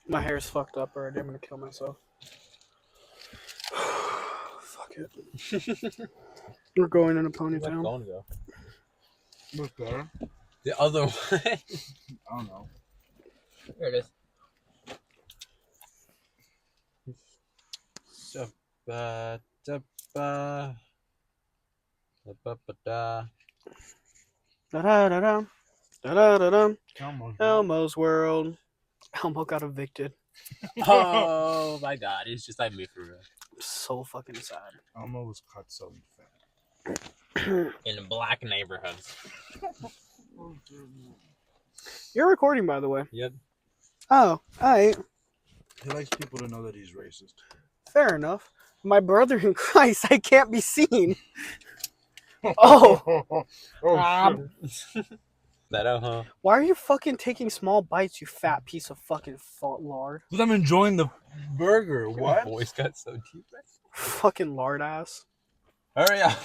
My hair's fucked up already. I'm gonna kill myself. Fuck it. We're going in a Where'd my ponytail. phone go? What's better? The other way. I don't know. Here it is. So, da, ba, da, da. Da-da-da-da. Da-da-da-da. Elmo's. Elmo's World. Elmo got evicted. Oh my god, it's just like me for real. I'm so fucking sad. Elmo was cut so fat. In black neighborhoods. You're recording, by the way. Yep. Oh, alright. He likes people to know that he's racist. Fair enough. My brother in Christ, I can't be seen. Oh. Shit. That huh? Why are you fucking taking small bites, you fat piece of fucking lard? Because I'm enjoying the burger. What? Voice got so deep. Fucking lard ass. Hurry up.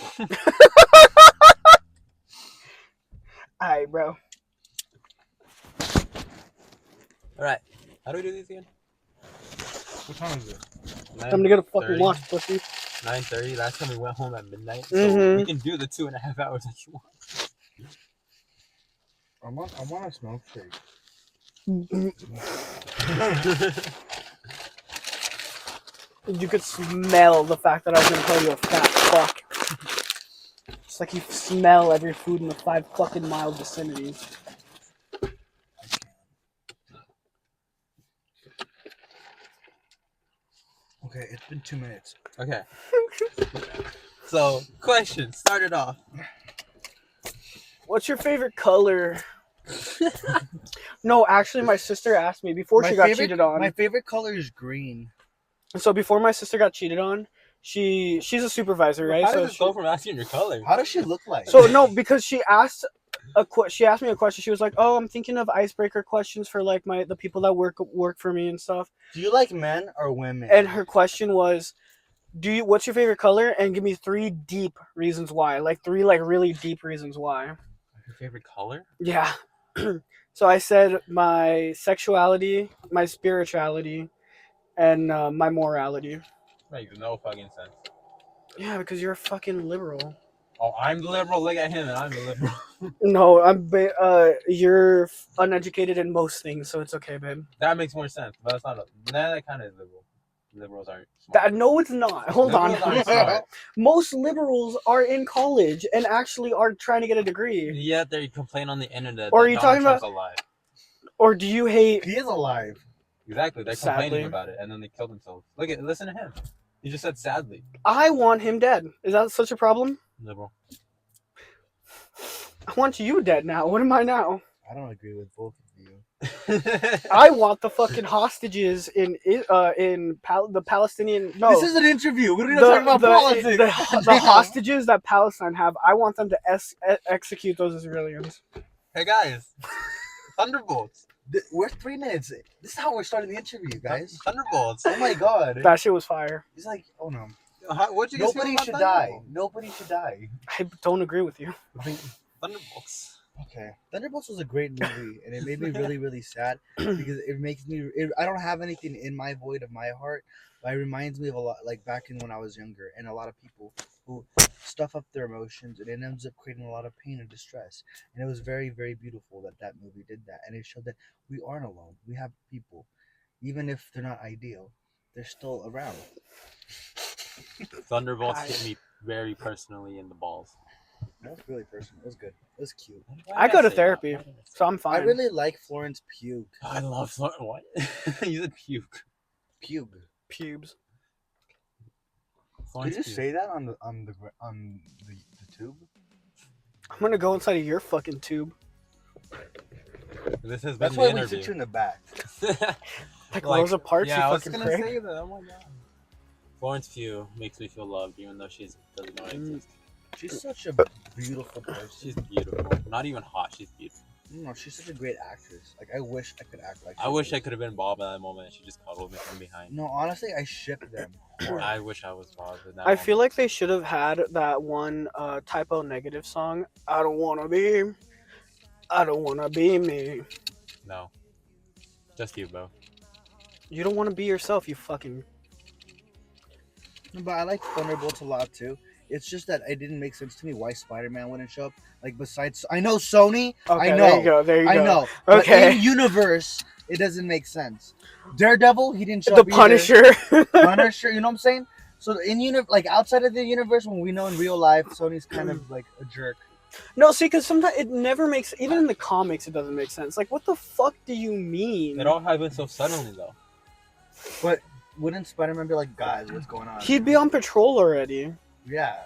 Alright, bro. Alright. How do we do these again? What time is it? I'm gonna get a fucking 9:30. watch, pussy. 9:30. Last time we went home at midnight. So Mhm. we can do the 2.5 hours that you want. I want a smoke shake. You could smell the fact that I was gonna call you a fat fuck. It's like you smell every food in the 5 fucking mile vicinity. Okay, it's been 2 minutes. Okay. So, question. Start it off. What's your favorite color? No, actually, my sister asked me before she got cheated on. My favorite color is green. So before my sister got cheated on, she's a supervisor, right? How So does it go from asking your color? How does she look like? So no, because she asked me a question. She was like, "Oh, I'm thinking of icebreaker questions for like the people that work for me and stuff." Do you like men or women? And her question was, what's your favorite color? And give me 3 deep reasons why. Like 3 like really deep reasons why. Your favorite color? Yeah. So I said my sexuality, my spirituality, and my morality. Makes no fucking sense. Yeah, because you're a fucking liberal. Oh, I'm the liberal. Look at him, and I'm the liberal. No, you're uneducated in most things, so it's okay, babe. That makes more sense, but that's not. That kind of is liberal. Liberals aren't smart. No, it's not. Hold Liberals on. aren't smart. Most liberals are in college and actually are trying to get a degree. Yet they complain on the internet. Or that are you Donald talking Trump's about- alive? Or do you hate? He is alive. Exactly. They're Sadly. complaining about it, and then they kill themselves. Listen to him. He just said sadly. I want him dead. Is that such a problem? Liberal. I want you dead now. What am I now? I don't agree with both of you. I want the fucking hostages in the Palestinian. No, This is an interview. We're not talking about politics. The hostages that Palestine have. I want them to execute those Israelis. Hey guys, Thunderbolts. We're 3 minutes. This is how we're starting the interview, guys. Thunderbolts. Oh my god. That shit was fire. He's like, oh no. What'd you guys feel Nobody about should die. Thunderbolts? Nobody should die. I don't agree with you. Thunderbolts. Okay. Thunderbolts was a great movie, and it made me really, really sad because it makes me. I don't have anything in my void of my heart, but it reminds me of a lot, like back in when I was younger, and a lot of people who stuff up their emotions, and it ends up creating a lot of pain and distress. And it was very, very beautiful that movie did that, and it showed that we aren't alone. We have people, even if they're not ideal, they're still around. Thunderbolts hit me very personally in the balls. That was really personal. It was good. It was cute. I go to therapy, so I'm I fine. really like Florence Pugh. I love what? You said puke. Pugh. Pubes. Did you say that on the tube? I'm gonna go inside of your fucking tube. This has been That's the why we interview. sit you in the back. Like Rosa Parks, yeah, you I was fucking gonna prick. say that. Oh my god. Florence Pugh makes me feel loved, even though she doesn't know I exist. She's such a beautiful person. She's beautiful. Not even hot. She's beautiful. No, she's such a great actress. Like, I wish I could act like I wish I could have been Bob at that moment. She just cuddled me from behind. No, honestly, I ship them. I wish I was Bob in that I feel moment. like they should have had that one typo negative song. I don't wanna be me. No. Just you, bro. You don't want to be yourself, you fucking. But I like Thunderbolts a lot too. It's just that it didn't make sense to me why Spider-Man wouldn't show up. Like besides, I know Sony. Okay, I there you know. go. There you I go. know. But Okay. in universe, it doesn't make sense. Daredevil, he didn't show The up either. Punisher. Punisher, you know what I'm saying? So like outside of the universe, when we know in real life, Sony's kind of like a jerk. No, see, because sometimes it never makes. Even in the comics, it doesn't make sense. Like, what the fuck do you mean? It all happened so suddenly, though. But wouldn't Spider-Man be like, guys, what's going on? He'd be on patrol already. Yeah.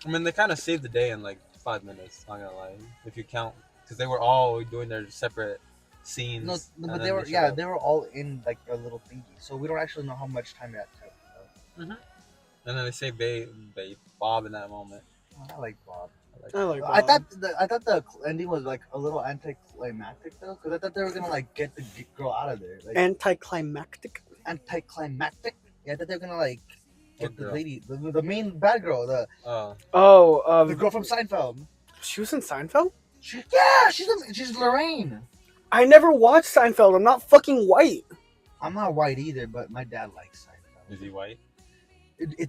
I mean, they kind of saved the day in like 5 minutes. Not gonna lie, if you count, because they were all doing their separate scenes. No, and but then they were showed up. they were all in like a little thingy, so we don't actually know how much time that took. And then they saved Bob in that moment. I like Bob. I like I Bob. thought the ending was like a little anticlimactic though, because I thought they were gonna like get the girl out of there. Like Anticlimactic. anticlimactic. Yeah, I thought they were gonna like get What the girl? lady, the main bad girl, the Oh, girl from Seinfeld. she was in Seinfeld? She's Lorraine. I never watched Seinfeld. I'm not fucking white. I'm not white either, but my dad likes Seinfeld. Is he white?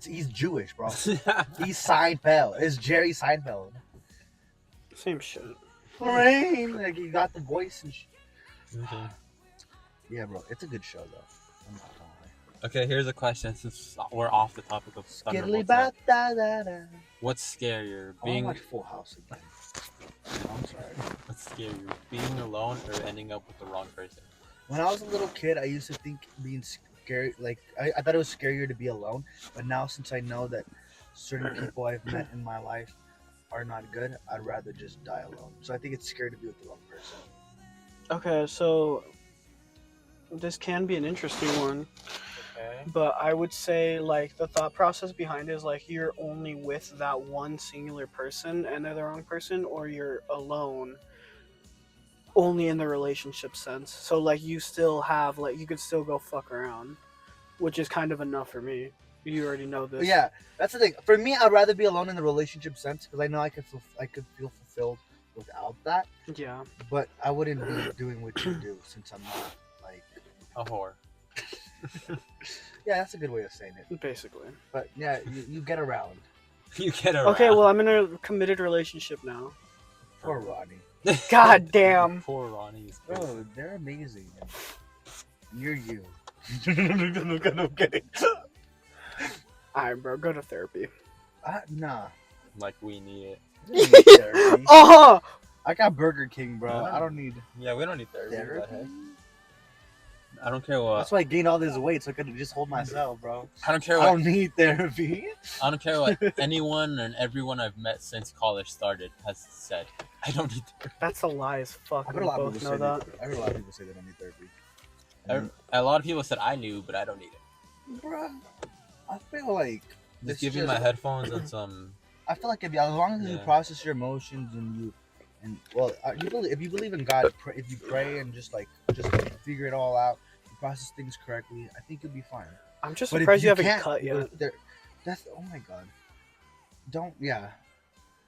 He's Jewish, bro. He's Seinfeld. It's Jerry Seinfeld. Same shit. Lorraine, like he got the voice and shit. Okay. Yeah, bro, it's a good show though. I'm not gonna lie. Okay, here's a question since we're off the topic of Skiddly Thunderbolts. ba da da da. What's scarier, I being want to watch Full House again. I'm sorry. what's scarier, being alone or ending up with the wrong person? When I was a little kid, I used to think being scary, like I thought it was scarier to be alone. But now, since I know that certain people I've met in my life are not good, I'd rather just die alone. So I think it's scary to be with the wrong person. Okay, so this can be an interesting one, Okay. but I would say like the thought process behind it is like you're only with that one singular person and they're the wrong person, or you're alone only in the relationship sense. So like you still have like you could still go fuck around, which is kind of enough for me. You already know this. But yeah, that's the thing. For me, I'd rather be alone in the relationship sense because I know I could feel fulfilled without that. Yeah. But I wouldn't be doing what you do since I'm not like. A whore. Yeah, that's a good way of saying it. Basically. But yeah, you get around. You get around. Okay, well I'm in a committed relationship now. Poor Ronnie. God damn. Poor Ronnie. Is crazy. Bro, they're amazing. And you're you. No kidding. Alright, bro, go to therapy. Nah. Like we need it. I don't need therapy. Uh-huh. I got Burger King, bro. Yeah. I don't need Yeah, we don't need therapy. What the therapy. heck? I don't care what. That's why I gained all this weight so I could just hold myself, bro. I don't care I what. don't need therapy. I don't care what anyone and everyone I've met since college started has said. I don't need therapy. That's a lie as fuck. I We heard a lot of both people know say that. I heard a lot of people say they don't need therapy. And, A lot of people said I knew, but I don't need it. bro, I feel like Just it's give me my headphones and some. I feel like as long as you Yeah. process your emotions if you believe in God, if you pray and just figure it all out, you process things correctly, I think you'll be fine. I'm just But if surprised you haven't can't, cut yet. that's oh my god. Don't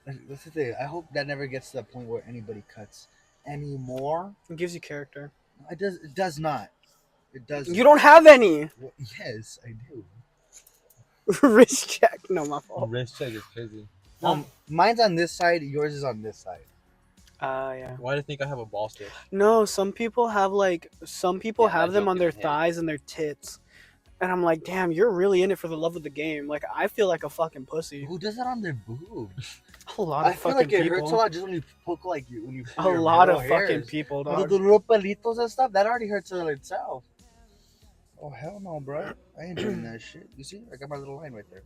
That's the thing. I hope that never gets to the point where anybody cuts anymore. It gives you character. It does not. It does. You don't have any. Well, yes, I do. Wrist check. No, my fault. Wrist check is crazy. Mine's on this side. Yours is on this side. Yeah. Why do you think I have a ball stick? No, some people have Yeah, have that them joke on their is hit. thighs and their tits. And I'm like, damn, you're really in it for the love of the game. Like, I feel like a fucking pussy. Who does that on their boobs? A lot of I feel fucking like it people. hurts a lot just when you poke when you. A pull your lot little of fucking hairs. people, The dog. little pelitos and stuff that already hurts in itself. Oh hell no, bro! I ain't doing that shit. You see, I got my little line right there.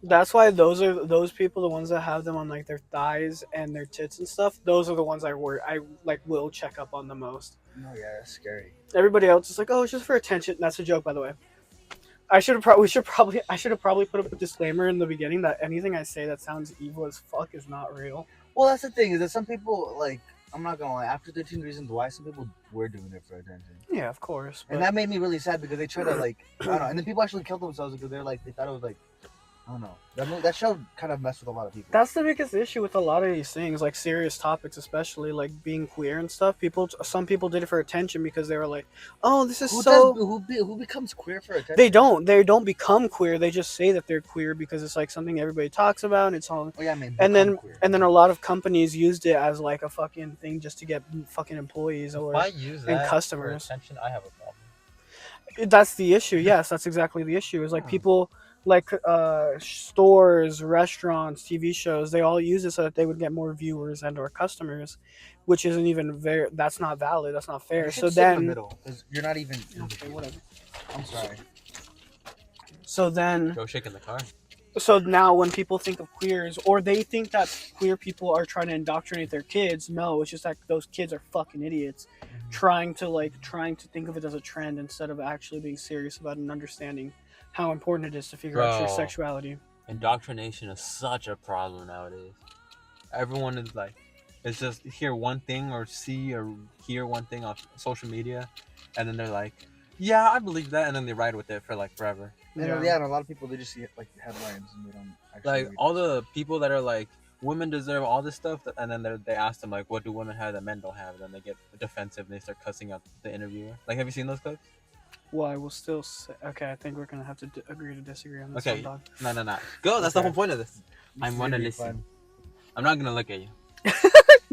That's why those people, the ones that have them on like their thighs and their tits and stuff. Those are the ones I will check up on the most. No, yeah, that's scary. Everybody else is like, oh, it's just for attention. That's a joke, by the way. I should have probably put up a disclaimer in the beginning that anything I say that sounds evil as fuck is not real. Well, that's the thing is that some people like. I'm not gonna lie. After 13 Reasons Why, some people were doing it for attention, Yeah, of course. and that made me really sad because they try to like, I don't know. And then people actually killed themselves because they thought it was like I don't know. That show kind of messed with a lot of people. That's the biggest issue with a lot of these things, like serious topics, especially like being queer and stuff. Some people did it for attention because they were like, "Oh, this is Who becomes queer for attention? They don't become queer. They just say that they're queer because it's like something everybody talks about. And it's all, Oh yeah, I mean, and become then queer. and then a lot of companies used it as like a fucking thing just to get fucking employees If or I use and that customers. for attention, I have a problem. That's the issue. Yes, that's exactly the issue. Is like Hmm. people like stores, restaurants, TV shows. They all use it so that they would get more viewers and or customers, which isn't even very. That's not valid. That's not fair. You So should sit in the then, middle because you're not even. okay, whatever. I'm sorry. So then, Joe shaking the car. so now when people think of queers or they think that queer people are trying to indoctrinate their kids, no, it's just like those kids are fucking idiots, trying to think of it as a trend instead of actually being serious about it and understanding how important it is to figure out your Bro. sexuality. Indoctrination is such a problem nowadays. Everyone is like, it's just hear one thing or see or hear one thing on social media, and then they're like, yeah, I believe that, and then they ride with it for like forever. And and a lot of people they just see it like the headlines and they don't actually Like read all it. the people that are like, women deserve all this stuff, and then they ask them like, what do women have that men don't have? And then they get defensive and they start cussing out the interviewer. Like, have you seen those clips? Well, I will still say, okay, I think we're gonna have to agree to disagree on this Okay, one, dog. no. Go. That's the Okay. whole point of this. I'm This gonna will be listen. fun. I'm not gonna look at you.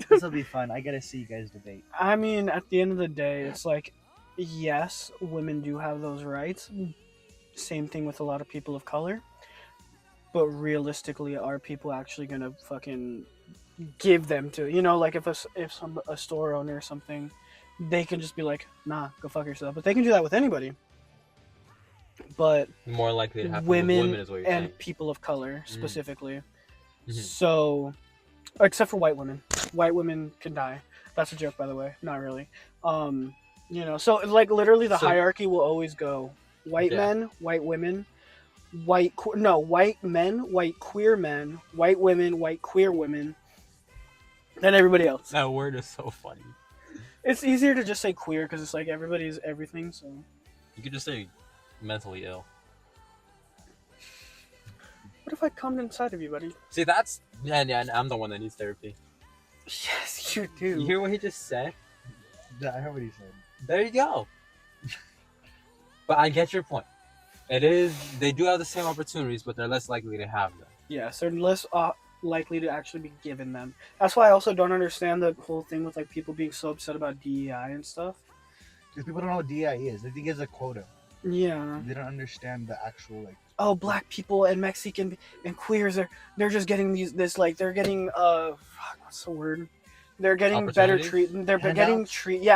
This will be fun. I gotta see you guys debate. I mean, at the end of the day, it's like, yes, women do have those rights. Same thing with a lot of people of color. But realistically, are people actually gonna fucking give them to, like a store owner or something, they can just be like, nah, go fuck yourself. But they can do that with anybody. But More likely to happen with women women is what you're and saying. people of color specifically. Mhm. So, except for white women can die. That's a joke, by the way. Not really. So like literally the So- hierarchy will always go white Yeah. men, white women, white men, white queer men, white women, white queer women, and everybody else. That word is so funny. It's easier to just say queer because it's like everybody's everything. So You could just say mentally ill. what if I come inside of you, buddy? See, that's yeah. I'm the one that needs therapy. Yes, you do. You hear what he just said? Yeah, I heard what he said. There you go. But I get your point. It is they do have the same opportunities, but they're less likely to have them. Yes, they're less likely to actually be given them. That's why I also don't understand the whole thing with like people being so upset about DEI and stuff. Because people don't know what DI is. They think it's a quota. Yeah. They don't understand the actual like. Oh, black people and Mexican and queers they're just getting they're getting what's the word? They're getting better Opportunities? treatment. They're getting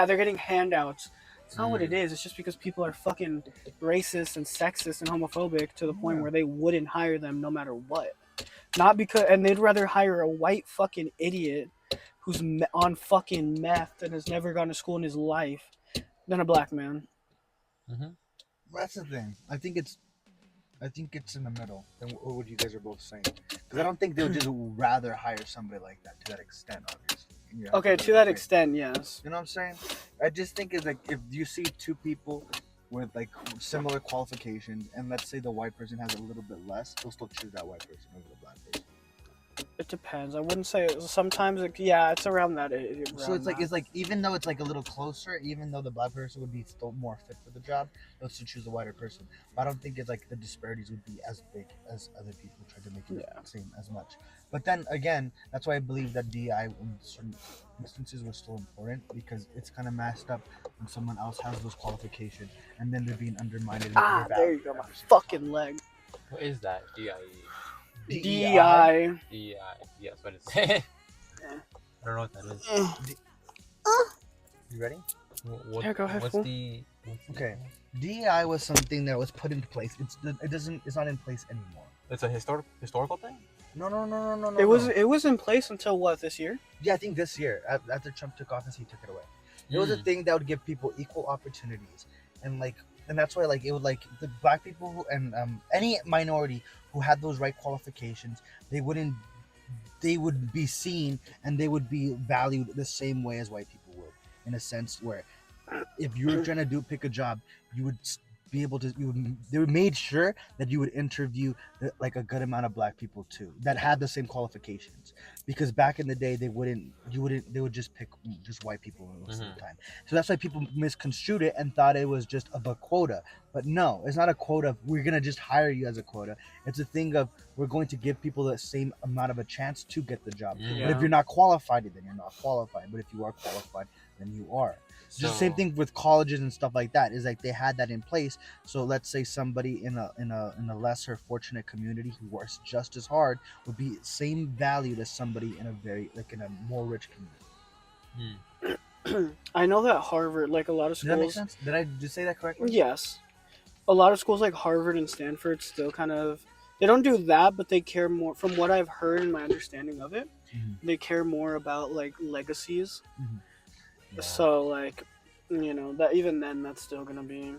they're getting handouts. It's not what it is. It's just because people are fucking racist and sexist and homophobic to the point where they wouldn't hire them no matter what. Not because, and they'd rather hire a white fucking idiot who's on fucking meth and has never gone to school in his life than a black man. Mm-hmm. That's the thing. I think it's in the middle than what you guys are both saying. Because I don't think they'll just rather hire somebody like that to that extent, obviously. Okay, to that extent, yes. You know what I'm saying? I just think it's like if you see two people with like similar qualifications, and let's say the white person has a little bit less, they'll still choose that white person over the black person. It depends. I wouldn't say sometimes. It's around that. So it's like even though it's like a little closer, even though the black person would be still more fit for the job, they'll still choose the whiter person. But I don't think it's like the disparities would be as big as other people try to make it seem as much. But then again, that's why I believe that DI in certain instances was still important because it's kind of messed up when someone else has those qualifications and then they're being undermined. There you go, my fucking leg. What is that? DIE. DEI. DEI. Yes, what is it? I don't know what that is. You ready? Yeah, go ahead, What's fool. the? Okay. DEI was something that was put into place. It's not in place anymore. It's a historical thing. No. It was in place until what, this year? Yeah, I think this year after Trump took office, he took it away. It was a thing that would give people equal opportunities, and that's why it would the black people and any minority who had those right qualifications, they would be seen and they would be valued the same way as white people would, in a sense where if you were trying to pick a job, you would be able to they made sure that you would interview like a good amount of black people too that had the same qualifications, because back in the day they would just pick just white people most of the time. So that's why people misconstrued it and thought it was just a quota. But no, it's not a quota. We're gonna just hire you as a quota. It's a thing of we're going to give people the same amount of a chance to get the job. But if you're not qualified, then you're not qualified. But if you are qualified, then you are. So, just the same thing with colleges and stuff like that. Is like they had that in place. So let's say somebody in a lesser fortunate community who works just as hard would be same valued as somebody in a very like in a more rich community. I know that Harvard, like a lot of schools. Does that make sense? Did I just say that correctly? Yes. A lot of schools like Harvard and Stanford still kind of, they don't do that, but they care more, from what I've heard and my understanding of it, they care more about like legacies. Yeah. So like, you know, that even then that's still gonna be.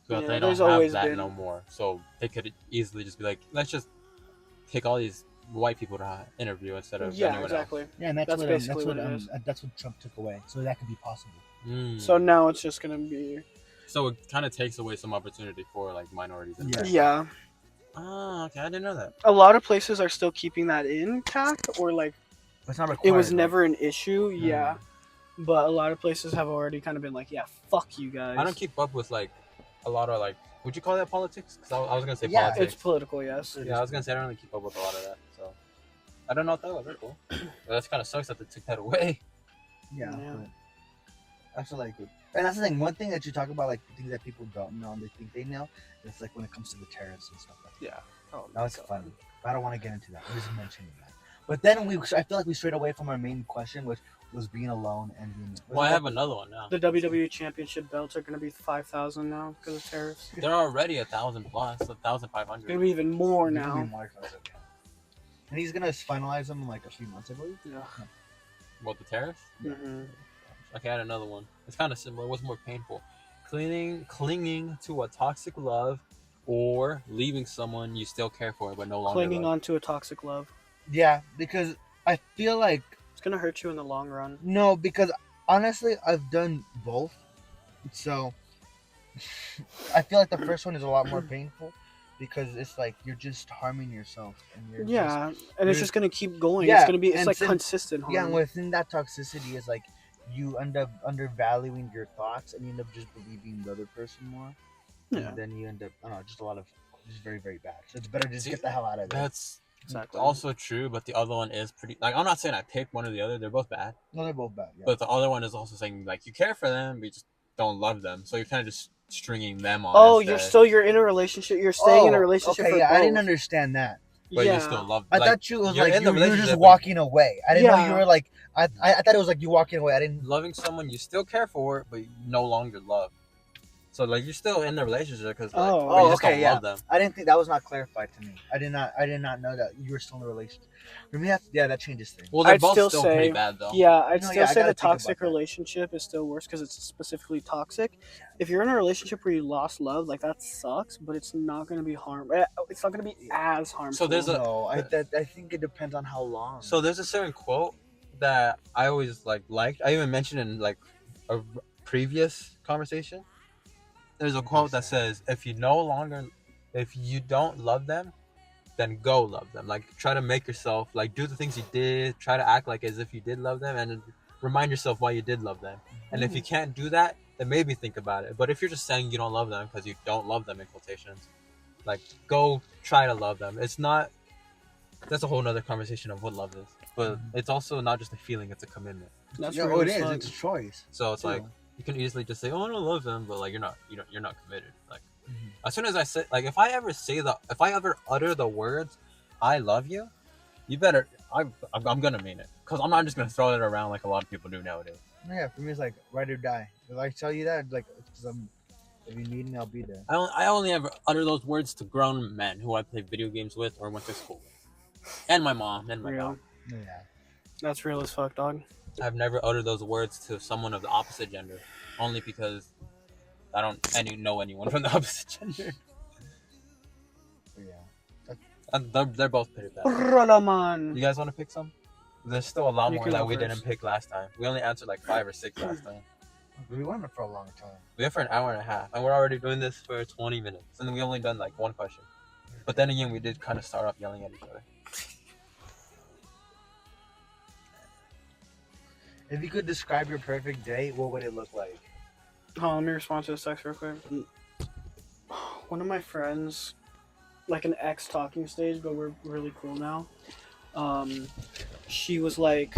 But they don't have that no more, so they could easily just be like, let's just pick all these white people to interview instead of anyone exactly. else. Yeah, and that's basically what that's what Trump took away, so that could be possible. So now it's just gonna be. So it kind of takes away some opportunity for like minorities. Yeah. Oh, okay, I didn't know that. A lot of places are still keeping that intact, or like, it's not required, it was never an issue. Yeah. But a lot of places have already kind of been like, yeah, fuck you guys. I don't keep up with like a lot of like, would you call that politics? Because I was gonna say politics. It's political, yes. Yeah, I was gonna say I don't really keep up with a lot of that, so I don't know what that was. Very cool. But that's kind of sucks that they took that away. Yeah. I feel like, and that's the thing. One thing that you talk about, like things that people don't know and they think they know, it's like when it comes to the terrorists and stuff like that. Yeah. Oh, that was funny. I don't want to get into that. I'm just mentioning that. But then I feel like we strayed away from our main question, which was being alone and being. Well, I have another one now. The WWE Championship belts are going to be 5,000 now because of tariffs. They're already 1,000 plus, 1,500. It's going to be even more now. And he's going to finalize them in like a few months, I believe. Yeah. What, the tariffs? Mm-hmm. Okay, I had another one. It's kind of similar. What's more painful? Clinging to a toxic love, or leaving someone you still care for but no longer clinging love. on to a toxic love. Yeah, because I feel like it's gonna hurt you in the long run. No, because honestly, I've done both, so I feel like the first one is a lot more painful because it's like you're just harming yourself, and it's just gonna keep going. Yeah, it's like consistent harm. Yeah, and within that toxicity is like you end up undervaluing your thoughts, and you end up just believing the other person more. Yeah, and then you end up, I don't know, just a lot of just very, very bad. So it's better to just get the hell out of there. That's also true, but the other one is pretty. Like, I'm not saying I picked one or the other; they're both bad. No, they're both bad. Yeah. But the other one is also saying like you care for them, but you just don't love them. So you're kind of just stringing them on. Oh, you're in a relationship. You're staying in a relationship. Okay, for both. I didn't understand that. But you still love. I thought you was like you were just walking away. I didn't know you were like. I thought it was like you walking away. I didn't. Loving someone you still care for, but you no longer love. So like you're still in the relationship because like, you just don't love them. I didn't think that was not clarified to me. I did not know that you were still in a relationship. That changes things. Well, they're both still pretty bad though. Yeah, I'd still say the toxic relationship is still worse because it's specifically toxic. If you're in a relationship where you lost love, like that sucks, but it's not going to be It's not going to be as harmful. So I think it depends on how long. So there's a certain quote that I always liked. I even mentioned in like a previous conversation. There's a quote that says, if you don't love them, then go love them. Like, try to make yourself, like, do the things you did, try to act like as if you did love them, and remind yourself why you did love them. And if you can't do that, then maybe think about it. But if you're just saying you don't love them because you don't love them, in quotations, like, go try to love them. It's not, that's a whole nother conversation of what love is. But it's also not just a feeling, it's a commitment. That's what it is. It's a choice. So it's like, you can easily just say, "Oh, I don't love them," but like you're not committed. Like, as soon as I say, like, if I ever utter the words, "I love you," you better. I'm gonna mean it, because I'm not just gonna throw it around like a lot of people do nowadays. Yeah, for me it's like ride or die. If I tell you that, like, if you need me, I'll be there. I only ever utter those words to grown men who I play video games with or went to school with, and my mom and my dad. Yeah, that's real as fuck, dog. I've never uttered those words to someone of the opposite gender, only because I don't know anyone from the opposite gender. Yeah. And they're both pretty bad. Rolaman. You guys want to pick some? There's still a lot more that we didn't pick last time. We only answered like 5 or 6 last time. We went for a long time. We went for an hour and a half, and we're already doing this for 20 minutes, and then we only done like one question. But then again, we did kind of start off yelling at each other. If you could describe your perfect day, what would it look like? Oh, let me respond to this text real quick. One of my friends, like an ex talking stage, but we're really cool now. She was like,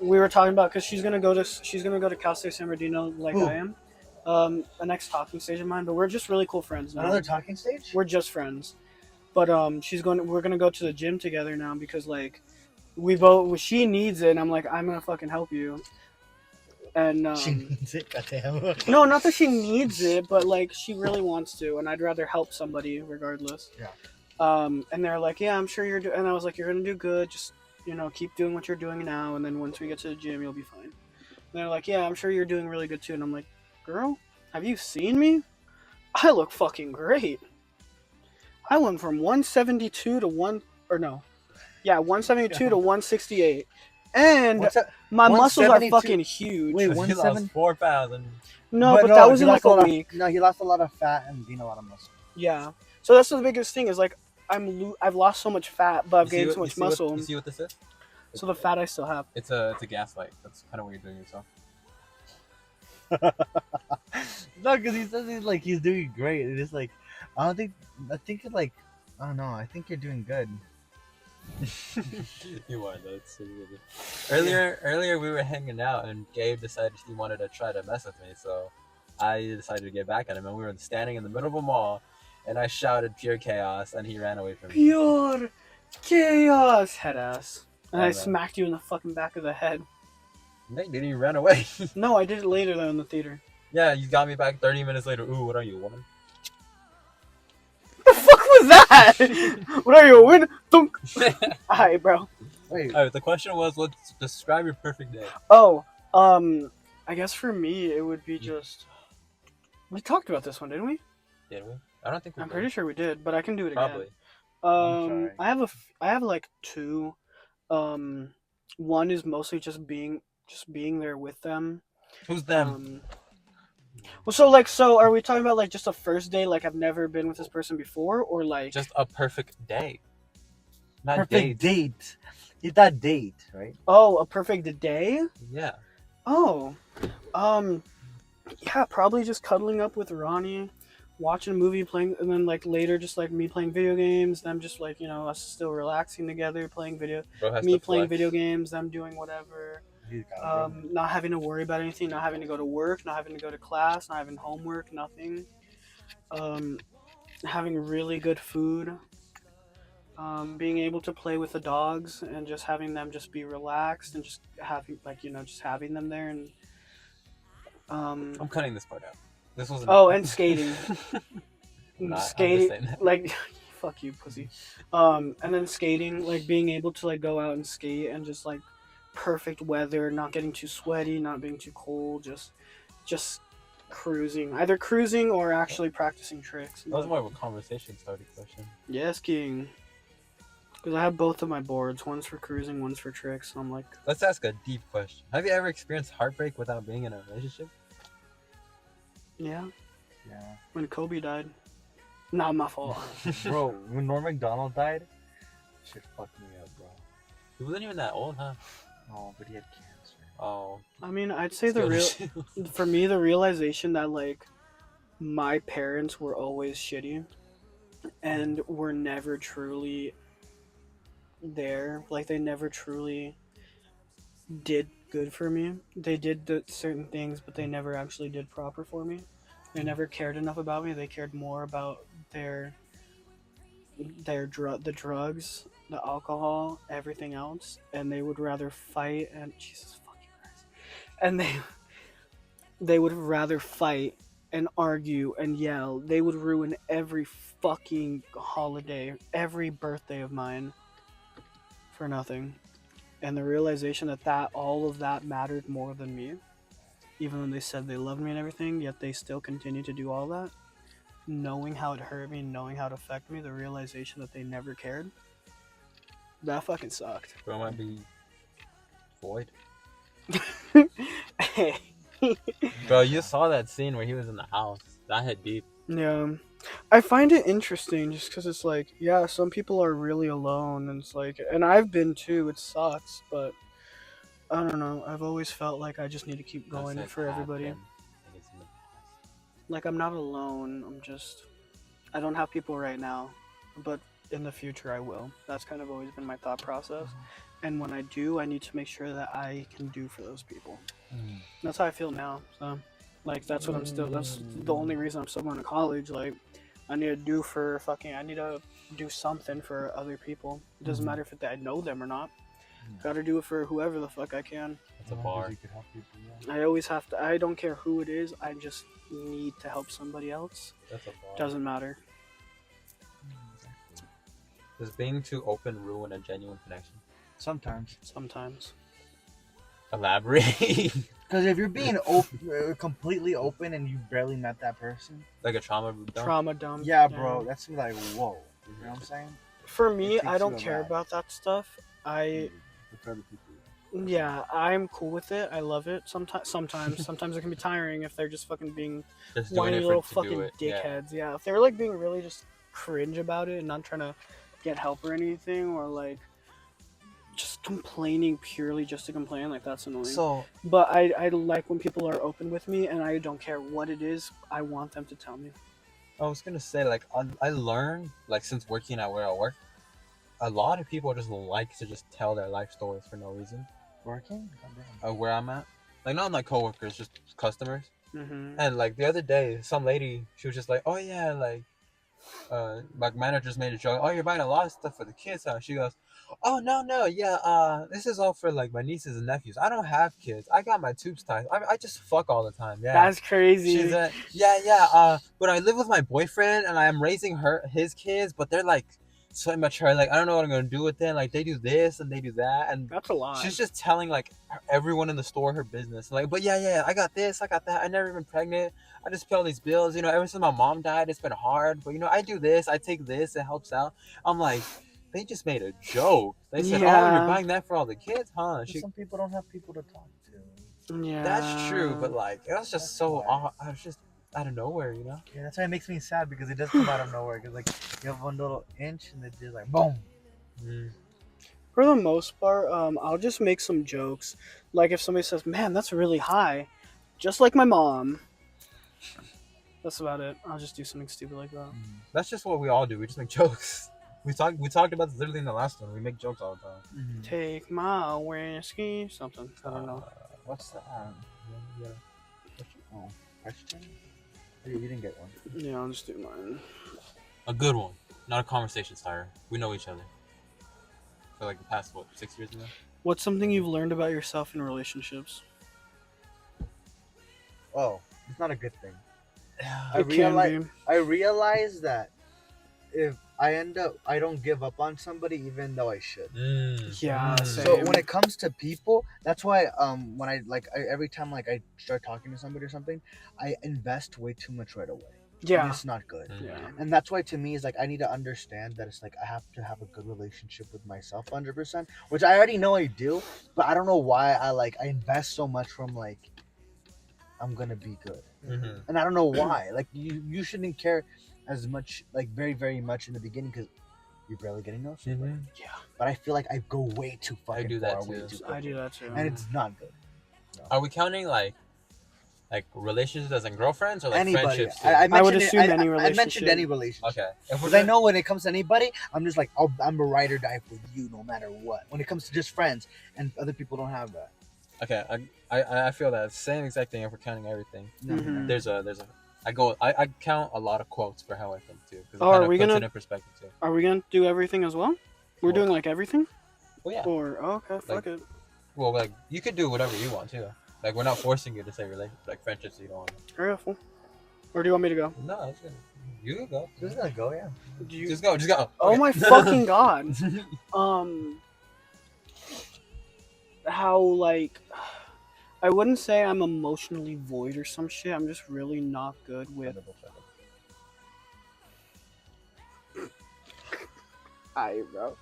we were talking about because she's gonna go to Cal State San Bernardino like Who? I am. An ex talking stage of mine, but we're just really cool friends now. Another talking stage? We're just friends. But we're gonna go to the gym together now because like she needs it and I'm like I'm gonna fucking help you. And She needs it. Goddamn. no, not that she needs it, but like she really wants to, and I'd rather help somebody regardless. Yeah. And they're like, yeah, I'm sure you're and I was like, you're gonna do good. Just keep doing what you're doing now, and then once we get to the gym, you'll be fine. And they're like, yeah, I'm sure you're doing really good too. And I'm like, girl, have you seen me? I look fucking great. I went from 172 to 172 to 168, and my muscles are 172? fucking huge. Wait, He lost 170? 4 pounds, and No, but that was he in like lost a lot week. No, he lost a lot of fat and gained a lot of muscle. Yeah. So that's the biggest thing is like I've lost so much fat, but I've you see gained what- so much you see what- muscle. You see what this is? So the fat I still have. It's a gaslight. That's kind of what you're doing yourself. No, because he says he's doing great. It's just like I think you're like I don't know. I think you're doing good. You are. That's so weird. Earlier we were hanging out, and Gabe decided he wanted to try to mess with me, so I decided to get back at him, and we were standing in the middle of a mall, and I shouted pure chaos, and he ran away from me. Pure chaos, head ass. And Yeah, I man. smacked you in the fucking back of the head. Nick didn't even run away. No, I did it later though in the theater. Yeah, you got me back 30 minutes later. Ooh, what are you, a woman? The fuck was that? What are you, a win? Thunk. Alright, bro. Wait, Alright, the question was, let's describe your perfect day. Oh, I guess for me it would be just. We talked about this one, didn't we? Did we? I don't think we I'm did. pretty sure we did, but I can do it Probably. again. I'm sorry. I have like two. One is mostly just being there with them. Who's them? Well, so are we talking about like just a first day, like I've never been with this person before, or like Just a perfect day. Not perfect date. date. It's that date, right? a perfect day? Yeah. Oh, yeah, probably just cuddling up with Ronnie, watching a movie, playing, and then like later just like me playing video games, them just like us still relaxing together, playing video, Bro has me to playing flex. video games, them doing whatever. He's got it, bro. Not having to worry about anything, not having to go to work, not having to go to class, not having homework, nothing. Having really good food. Being able to play with the dogs and just having them just be relaxed and just having just having them there and I'm cutting this part out. This wasn't. oh, and skating. Nah, I'm just Skating saying that. like fuck you, pussy. And then skating, like being able to like go out and skate and just like perfect weather, not getting too sweaty, not being too cold, just cruising, either cruising or actually practicing tricks. That was more of a conversation starting question. Yes, king. Because I have both of my boards. One's for cruising, one's for tricks. And I'm like, Let's ask a deep question. Have you ever experienced heartbreak without being in a relationship? yeah. Yeah. When Kobe died. Not my fault. Bro, when Norm Macdonald died, shit fucked me up, bro. He wasn't even that old, huh? Oh, but he had cancer. Oh. I mean, I'd say Still- for me, the realization that like my parents were always shitty and were never truly there. Like they never truly did good for me. They did certain things, but they never actually did proper for me. They never cared enough about me. They cared more about the drugs, the alcohol, everything else, and they would rather fight and Jesus fucking Christ. And they would rather fight and argue and yell. They would ruin every fucking holiday, every birthday of mine for nothing. And the realization that all of that mattered more than me, even when they said they loved me and everything, yet they still continued to do all that, knowing how it hurt me, knowing how it affected me, the realization that they never cared, that fucking sucked. Bro might be void. Hey, Bro, you saw that scene where he was in the house. That hit deep. Yeah. I find it interesting just because it's like, yeah, some people are really alone, and it's like, and I've been too. It sucks, but I don't know. I've always felt like I just need to keep That going says for have everybody. been. Like it's in the past. Like I'm not alone. I don't have people right now, but in the future I will. That's kind of always been my thought process. And when I do, I need to make sure that I can do for those people. That's how I feel now. So, like, that's what I'm still. That's the only reason I'm still going to college. Like, I need to do for fucking. I need to do something for other people. It doesn't matter if I know them or not. Got to do it for whoever the fuck I can. That's a bar. You could help people, yeah. I always have to. I don't care who it is. I just need to help somebody else. That's a bar. Doesn't matter. Does being too open ruin a genuine connection? Sometimes. Sometimes. Elaborate. Because if you're being completely open and you barely met that person, Like a trauma dump? Trauma dump. yeah, bro, that's like, whoa. You know what I'm saying? For me, It I takes don't you care aback. about that stuff. For other people. Yeah, I'm cool with it. I love it. Sometimes it can be tiring if they're just fucking being Just doing whiny it little to do fucking it. Yeah. dickheads. Yeah, if they're like being really just cringe about it and not trying to get help or anything, or like just complaining purely just to complain, like that's annoying. So, But I like when people are open with me, and I don't care what it is. I want them to tell me. I was going to say, like, I learned, like, since working at where I work, a lot of people just like to just tell their life stories for no reason. Working? Where I'm at. Like, not my coworkers, just customers. Mm-hmm. And, like, the other day, some lady, she was just like, oh, yeah, like, my manager just made a joke. Oh, you're buying a lot of stuff for the kids, huh? She goes, oh, no, yeah, this is all for, like, my nieces and nephews. I don't have kids. I got my tubes tied. I just fuck all the time, yeah. That's crazy. She's yeah, but I live with my boyfriend, and I'm raising his kids, but they're, like, so immature. Like, I don't know what I'm gonna do with them. Like, they do this and they do that, and That's a lot. she's just telling, like, everyone in the store her business. Like, but yeah, I got this, I got that. I never been pregnant. I just pay all these bills. You know, ever since my mom died, it's been hard. But, you know, I do this. I take this. It helps out. I'm like, they just made a joke. They said, oh, you're Yeah. buying that for all the kids, huh? Some people don't have people to talk to. Yeah. That's true, but, like, it was just That's so why. odd. I was just out of nowhere, you know? Yeah, that's why it makes me sad because it does come out of nowhere. Because, like, you have one little inch and it's just like, boom. For the most part, I'll just make some jokes. Like if somebody says, "Man, that's really high," just like my mom. That's about it. I'll just do something stupid like that. That's just what we all do. We just make jokes. We talked about this literally in the last one. We make jokes all the time. Take my whiskey, something. I don't know. What's that? Yeah. Oh, question? You didn't get one. Yeah, I'll just do mine. A good one, not a conversation starter. We know each other for like the past 6 years now. What's something you've learned about yourself in relationships? Oh, it's not a good thing. It can be. I realize that if I don't give up on somebody even though I should. Yeah, same. So when it comes to people, that's why when every time like I start talking to somebody or something, I invest way too much right away. Yeah. And it's not good. Yeah. And that's why to me is like I need to understand that it's like I have to have a good relationship with myself 100%, which I already know I do, but I don't know why I invest so much from like I'm gonna be good. And I don't know why. Like you shouldn't care as much, like very, very much in the beginning because you're barely getting those. Yeah. But I feel like I go way too fucking I do that far, too. way too I do that too. and it's not good. No. Are we counting like relationships as in girlfriends or like Anybody. friendships? Too? I would assume any I relationship. mentioned any relationship. Okay. Because I know when it comes to anybody, I'm just like, I'm a ride or die for you no matter what. When it comes to just friends, and other people don't have that. Okay, I feel that same exact thing if we're counting everything. Mhm. There's a I count a lot of quotes for how I think too. Oh, are we puts gonna- it in perspective too? Are we gonna do everything as well? We're Well, doing like everything? Well, yeah. Or okay, fuck it. Well, like you could do whatever you want too. Like we're not forcing you to say like friendships you don't want. Careful. Or do you want me to go? No, it's good. You can go. Just gonna go, yeah. Do you... Just go. Oh Okay. my fucking god. How like I wouldn't say I'm emotionally void or some shit. I'm just really not good with I bro.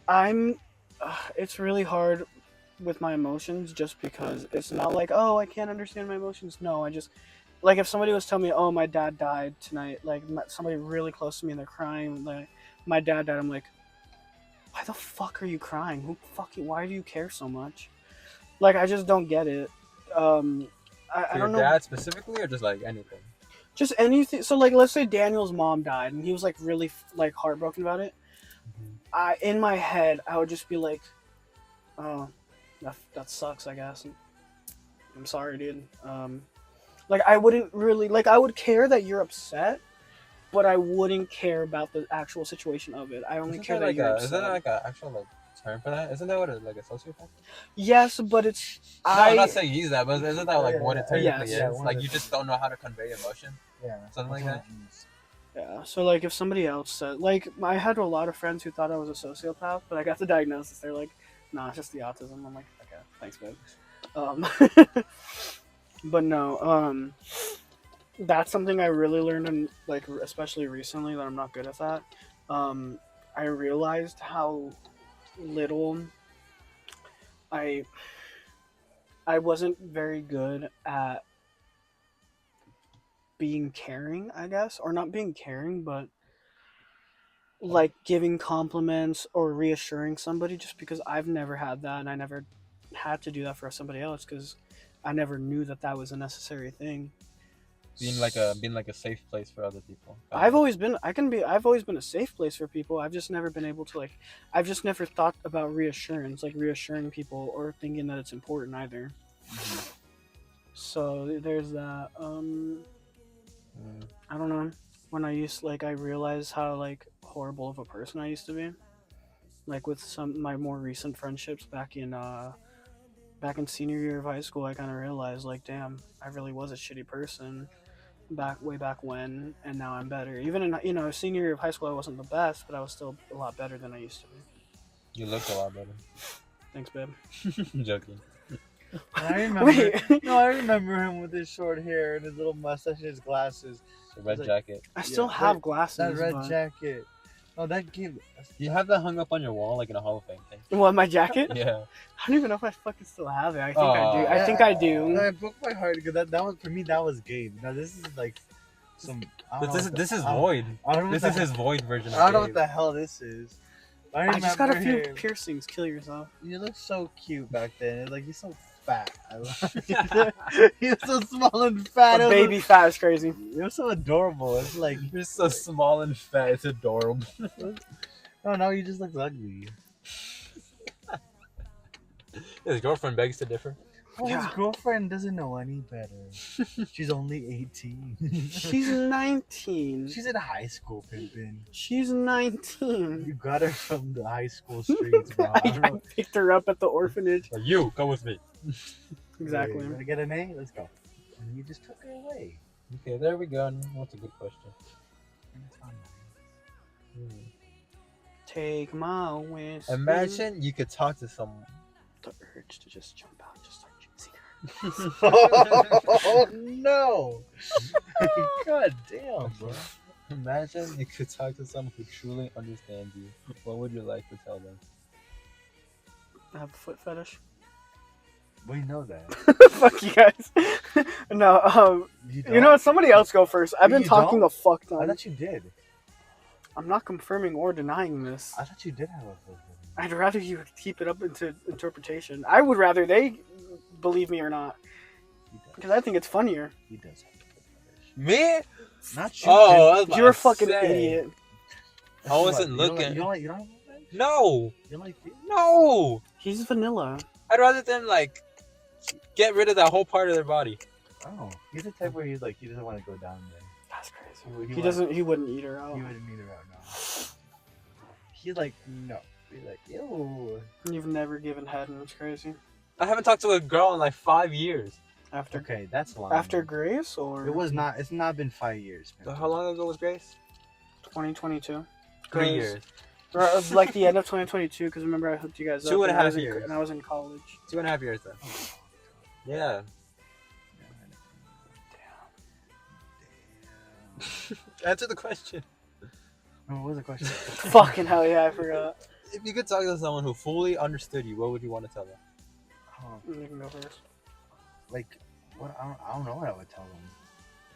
I'm it's really hard with my emotions just because it's not like, oh, I can't understand my emotions. No, I just like if somebody was telling me, oh, my dad died tonight, like somebody really close to me and they're crying, like my dad died. I'm like, why the fuck are you crying? Why do you care so much? Like I just don't get it. I For your don't know. dad specifically, or just like anything? Just anything. So like, let's say Daniel's mom died and he was like really like heartbroken about it. In my head, I would just be like, oh, that sucks, I guess. I'm sorry, dude. Like I wouldn't really like. I would care that you're upset, but I wouldn't care about the actual situation of it. I only care that you're upset. Isn't that like a actual like term for that? Isn't that what like a sociopath? Yes, but it's No, I'm not saying he's that, but isn't that like what it technically Yes. is? Yeah, Like you just don't know how to convey emotion, Yeah, something like that. Yeah. So like, if somebody else said, like, I had a lot of friends who thought I was a sociopath, but I got the diagnosis. They're like, nah, it's just the autism. I'm like, okay, thanks, babe. But no, that's something I really learned, and like especially recently, that I'm not good at that. I realized how little I I wasn't very good at being caring, I guess, or not being caring, but like giving compliments or reassuring somebody, just because I've never had that and I never had to do that for somebody else because I never knew that that was a necessary thing. Being like a safe place for other people. I've always been a safe place for people. I've just never been able to like I've just never thought about reassurance, like reassuring people or thinking that it's important either. So there's that. I don't know. When I realized how like horrible of a person I used to be. Like with some my more recent friendships back in senior year of high school, I kind of realized like, damn, I really was a shitty person way back when, and now I'm better. Even in senior year of high school, I wasn't the best, but I was still a lot better than I used to be. You look a lot better. Thanks, babe. I'm joking. I remember. No, I remember him with his short hair and his little mustache and his glasses. The red like- jacket. I still have glasses. That red but... jacket. Oh, that kid. You have that hung up on your wall like in a Hall of Fame thing. What, my jacket? Yeah. I don't even know if I fucking still have it. I think I do. I think I do. It broke my heart because that was for me. That was game. Now this is like some. This is void. This is his void version. I don't know what the hell this is. I just got a few him. piercings. Kill yourself. You look so cute back then. It's like you're so fat. I love you. You're so small and fat. A baby fat is crazy. You're so adorable. It's like You're so small and fat. It's adorable. no, now you just look ugly. His girlfriend begs to differ. Oh, Yeah. his girlfriend doesn't know any better. She's only 18. She's 19. She's in high school, Pimpin. She's 19. You got her from the high school streets, bro. I picked her up at the orphanage. Like, you come with me. Exactly. You wanna get an A? Let's go. And you just took her away. Okay, there we go. That's a good question. It's not nice. Take my whisper. Imagine you could talk to someone. The urge to just jump out and just start chasing her. Oh no! God damn, bro. Imagine you could talk to someone who truly understands you. What would you like to tell them? I have a foot fetish. We know that. Fuck you guys. No, you know what? Somebody else go first. I've been You talking don't? a fuck I ton. thought you did. I'm not confirming or denying this. I thought you did have a foot fetish. I'd rather you keep it up into interpretation. I would rather they believe me or not, He does. because I think it's funnier. He does have a foot fetish. Me? Not you. Oh, Pimp. I was about You're a to fucking say. idiot. I wasn't You don't looking. You don't like foot fetish? No, You don't like feet? no. He's vanilla. I'd rather them like get rid of that whole part of their body. Oh, he's the type where he's like he doesn't want to go down there. That's crazy. He He would- doesn't. He wouldn't eat her out. He wouldn't meet her out now. He's like no. He's like ew. You've never given head, and it's crazy. I haven't talked to a girl in like 5 years. After Okay, that's long. after Grace or It was not. It's not been 5 years. So how long ago was Grace? 2022. 3 Grace. years. Or, like the end of 2022, because remember I hooked you guys up. 2.5 I was years. and I was in college. 2.5 years then. Yeah. Answer the question. Oh, what was the question? Fucking hell yeah, I forgot. If you could talk to someone who fully understood you, what would you want to tell them? You can go first. Like, what? I don't know what I would tell them.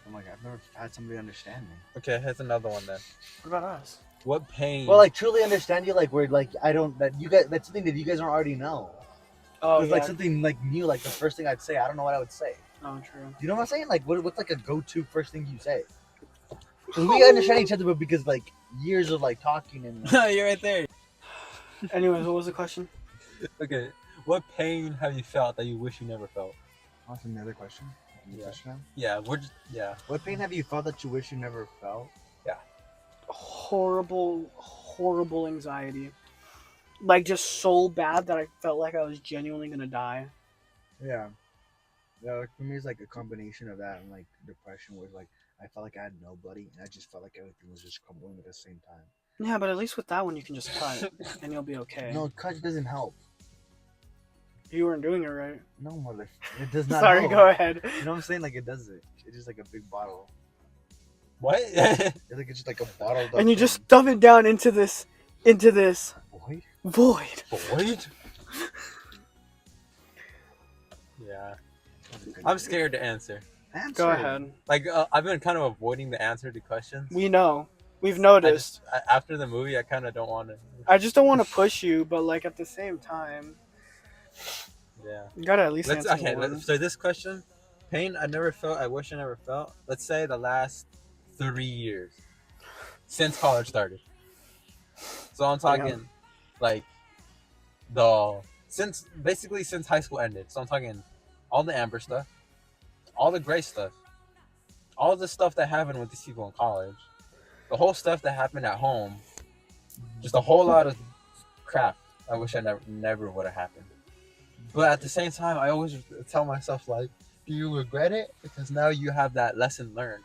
I'm like, I've never had somebody understand me. Okay, here's another one then. What about us? What pain? Well, like truly understand you, like where like I don't that you guys that's something that you guys don't already know. Oh, It's yeah. like something like new, like the first thing I'd say. I don't know what I would say. Oh, true. You know what I'm saying? Like, what's like a go-to first thing you say? Because we understand each other, but because like years of like talking and like, You're right there. Anyways, what was the question? Okay, what pain have you felt that you wish you never felt? That's another question. Yeah, we're just What pain have you felt that you wish you never felt? Horrible anxiety. Like, just so bad that I felt like I was genuinely gonna die. Yeah. Yeah, like for me, it's like a combination of that and like depression, where like I felt like I had nobody, and I just felt like everything was just crumbling at the same time. Yeah, but at least with that one, you can just cut, and you'll be okay. No, cut doesn't help. You weren't doing it right. No, mother, it does not. Sorry, help. go ahead. You know what I'm saying? Like it doesn't. It's just like a big bottle. what? It's like it's just like a bottle. And you just stuff it down into this void. void. Void? Yeah. I'm scared to answer. Go ahead. Like, I've been kind of avoiding the answer to questions. We know. We've noticed. After the movie, I kind of don't want to. I just don't want to push you, but like at the same time, Yeah. you gotta at least answer one. So this question, pain I never felt, I wish I never felt. Let's say the last 3 years since college started. So I'm talking like since high school ended. So I'm talking all the Amber stuff, all the gray stuff, all the stuff that happened with these people in college, the whole stuff that happened at home, just a whole lot of crap. I wish I never would have happened. But at the same time, I always tell myself, like, do you regret it? Because now you have that lesson learned.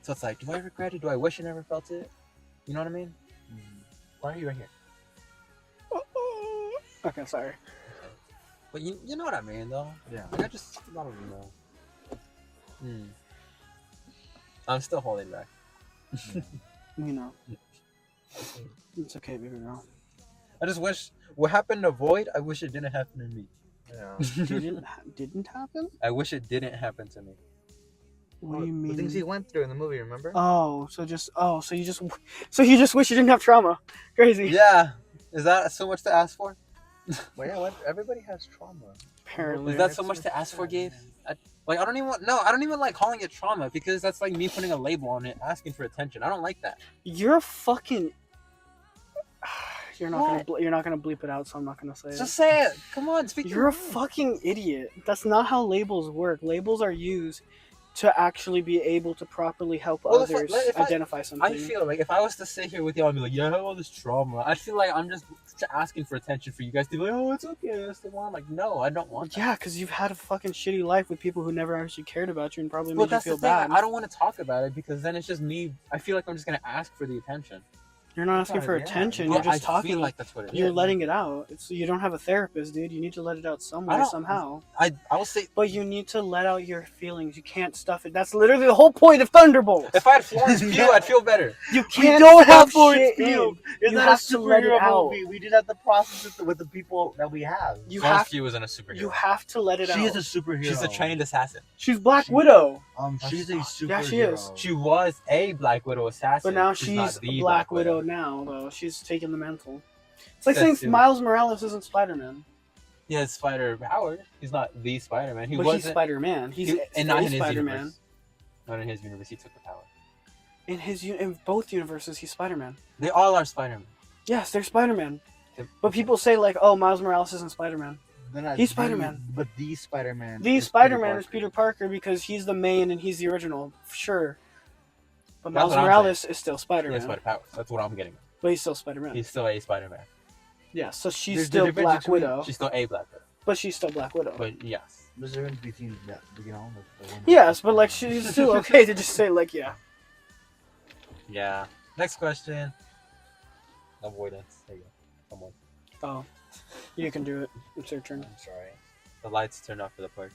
So it's like, do I regret it? Do I wish I never felt it? You know what I mean? Why are you right here? Okay, sorry. But you know what I mean, though? Yeah. Like, I don't know. I'm still holding back. You know. It's okay, baby girl. I just wish what happened to Void. I wish it didn't happen to me. Yeah. Didn't happen? I wish it didn't happen to me. What do you mean? The things he went through in the movie, remember? So you just wish you didn't have trauma. Crazy. Yeah, is that so much to ask for? Well, yeah, everybody has trauma. Apparently. Is that so much to ask for, Gabe? I don't even like calling it trauma because that's like me putting a label on it, asking for attention. I don't like that. You're fucking. You're not gonna bleep it out, so I'm not gonna say it. Just say it. Come on, speak. You're a fucking idiot. That's not how labels work. Labels are used to actually be able to properly help others identify something. I feel like if I was to sit here with y'all and be like, yeah, I have all this trauma, I feel like I'm just asking for attention for you guys to be like, oh, it's okay, Estevan. I'm like, no, I don't want that. Yeah, because you've had a fucking shitty life with people who never actually cared about you and probably Well, made you that's feel the thing. bad. I don't want to talk about it because then it's just me. I feel like I'm just going to ask for the attention. You're not asking for attention. You're just talking. I feel like that's what it is. You're letting it out. You don't have a therapist, dude. You need to let it out somewhere, somehow. I will say. But you need to let out your feelings. You can't stuff it. That's literally the whole point of Thunderbolts. If I had Florence Pugh, I'd feel better. You can't. We don't have Florence Pugh. It's You not have a to let it superhero out. movie. We just have to process it with the people that we have. Florence Pugh isn't a superhero. You have to let it out. She is a superhero. She's a trained assassin. She's Black Widow. She's a superhero. Yeah, she is. She was a Black Widow assassin. But now she's she's not the Black Widow now, though. She's taking the mantle. It's like That's saying Miles Morales isn't Spider-Man. He has spider power. He's not the Spider-Man. But he's Spider-Man. He's not in his Spider-Man. universe. Not in his universe. He took the power. In both universes, he's Spider-Man. They all are Spider-Man. Yes, they're Spider-Man. But people say like, oh, Miles Morales isn't Spider-Man. He's Spider-Man. But the Spider-Man. The Spider-Man is Peter Parker because he's the main and he's the original, sure. But Miles Morales is still Spider-Man. He has spider powers. That's what I'm getting at. But he's still Spider-Man. He's still a Spider-Man. Yeah, so she's still Black Widow. She's still a Black Widow. But she's still Black Widow. But yes. There's a difference between that, you know. Yes, but like she's still okay to just say like yeah. Yeah. Next question. Avoidance. There you go. Come on. Oh, you can do it. It's your turn. I'm sorry. The lights turned off for the park.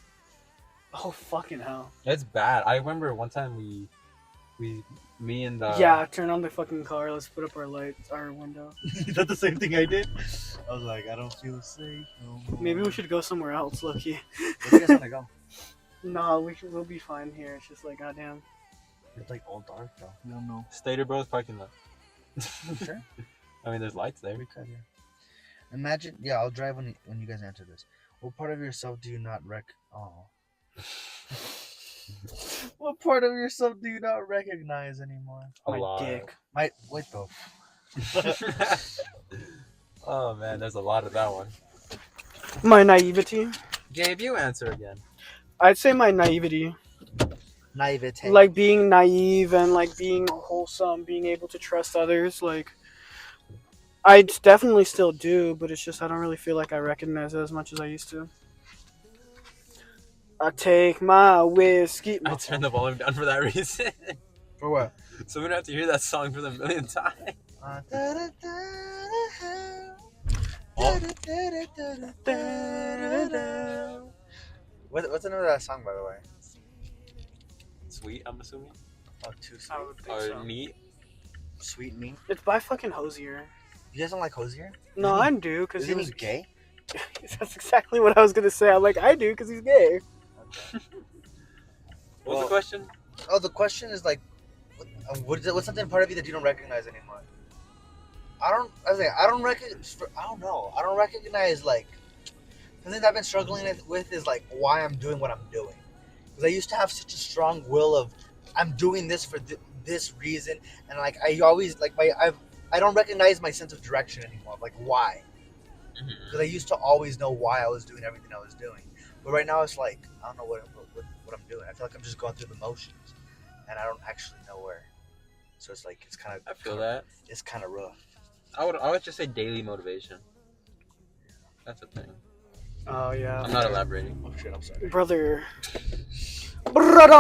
Oh fucking hell! It's bad. I remember one time we Me and the Yeah, turn on the fucking car. Let's put up our lights, our window. Is that the same thing I did? I was like, I don't feel safe no more. Maybe we should go somewhere else, Loki. Where do you guys want to go? Nah, we'll be fine here. It's just like, goddamn. It's like all dark though. We don't know. Stater Bros parking lot. Sure. I mean, there's lights there. We could, yeah. Imagine, yeah, I'll drive when you guys answer this. What part of yourself do you not What part of yourself do you not recognize anymore? A My lot. dick. Wait though. Oh man, there's a lot of that one. My naivety. Gabe, you answer again. I'd say my naivety. Naivete. Like being naive and like being wholesome, being able to trust others. Like, I definitely still do, but it's just I don't really feel like I recognize it as much as I used to. I take my whiskey. I turned the volume down for that reason. For what? So we don't have to hear that song for the millionth time. What's the name of that song, by the way? Sweet, I'm assuming. Oh, Too Sweet. I would think Or so. neat. Sweet Me. It's by fucking Hosier. You guys don't like Hosier? No, I do because Isn't he gay? That's exactly what I was gonna say. I'm like, I do because he's gay. What's the question? Oh, the question is like, what's something part of you that you don't recognize anymore? I don't know. I don't recognize like something I've been struggling with is like why I'm doing what I'm doing. Because I used to have such a strong will of I'm doing this for this reason, and like I always like I don't recognize my sense of direction anymore. Like why? Because I used to always know why I was doing everything I was doing, but right now it's like I don't know what I'm doing. I feel like I'm just going through the motions, and I don't actually know where. So it's like it's kind of. I feel that. It's kind of rough. I would just say daily motivation. That's a thing. Oh yeah. I'm not elaborating. Oh shit! I'm sorry. Brother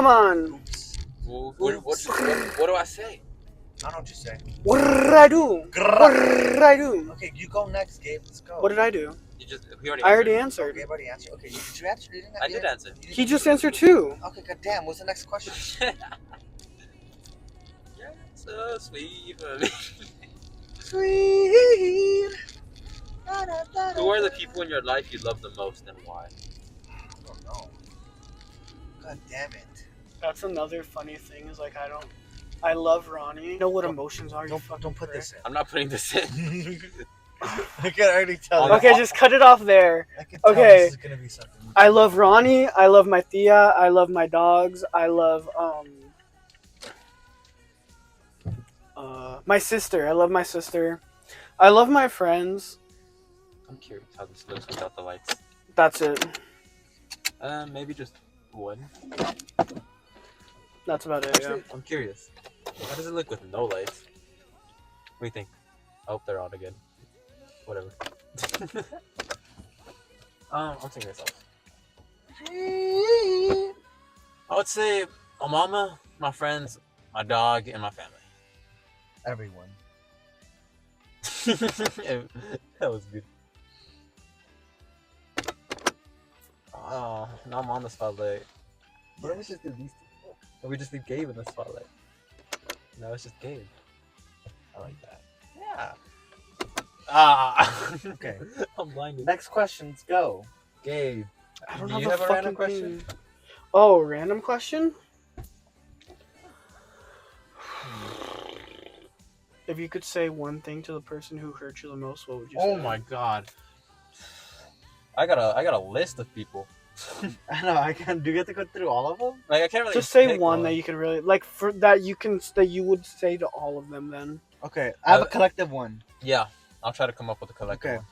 man. Well, what do I say? I don't know what you say. What did I do? What did I do? Okay, you go next, Gabe. Let's go. What did I do? We already. I already answered. answered. Gabe already answered. Okay, did you answer? I did answer. He just answered too. Okay, goddamn. What's the next question? You're so sweet for me. Sweet. Who are the people in your life you love the most and why? I don't know. God damn it. That's another funny thing is like I love Ronnie. You know what emotions are? You Don't put this in. I'm not putting this in. I can already tell. Okay, just cut it off there. I can tell okay. This is gonna be something. I love Ronnie. I love my Thea. I love my dogs. I love my sister. I love my sister. I love my friends. I'm curious how this looks without the lights. That's it. Maybe just one. That's about it. Yeah. Actually, I'm curious. How does it look with no lights? What do you think? I hope they're on again. Whatever. I'll take this off. I would say my mama, my friends, my dog, and my family. Everyone. That was good. Oh, now I'm on the spotlight. What if it's just these two? Or we just leave Gabe in the spotlight? No, it's just Gabe. I like that. Yeah. Ah. Okay. I'm blinded. Next questions, go. Gabe. I don't Do have you a have a fucking random question? thing. Oh, random question? If you could say one thing to the person who hurt you the most, what would you say? Oh my god. I got a list of people. I know. I can. Do you get to go through all of them? Like I can't really Just say pick one that you can really like for that you would say to all of them. Then Okay, I have a collective one. Yeah, I'll try to come up with a collective Okay. one.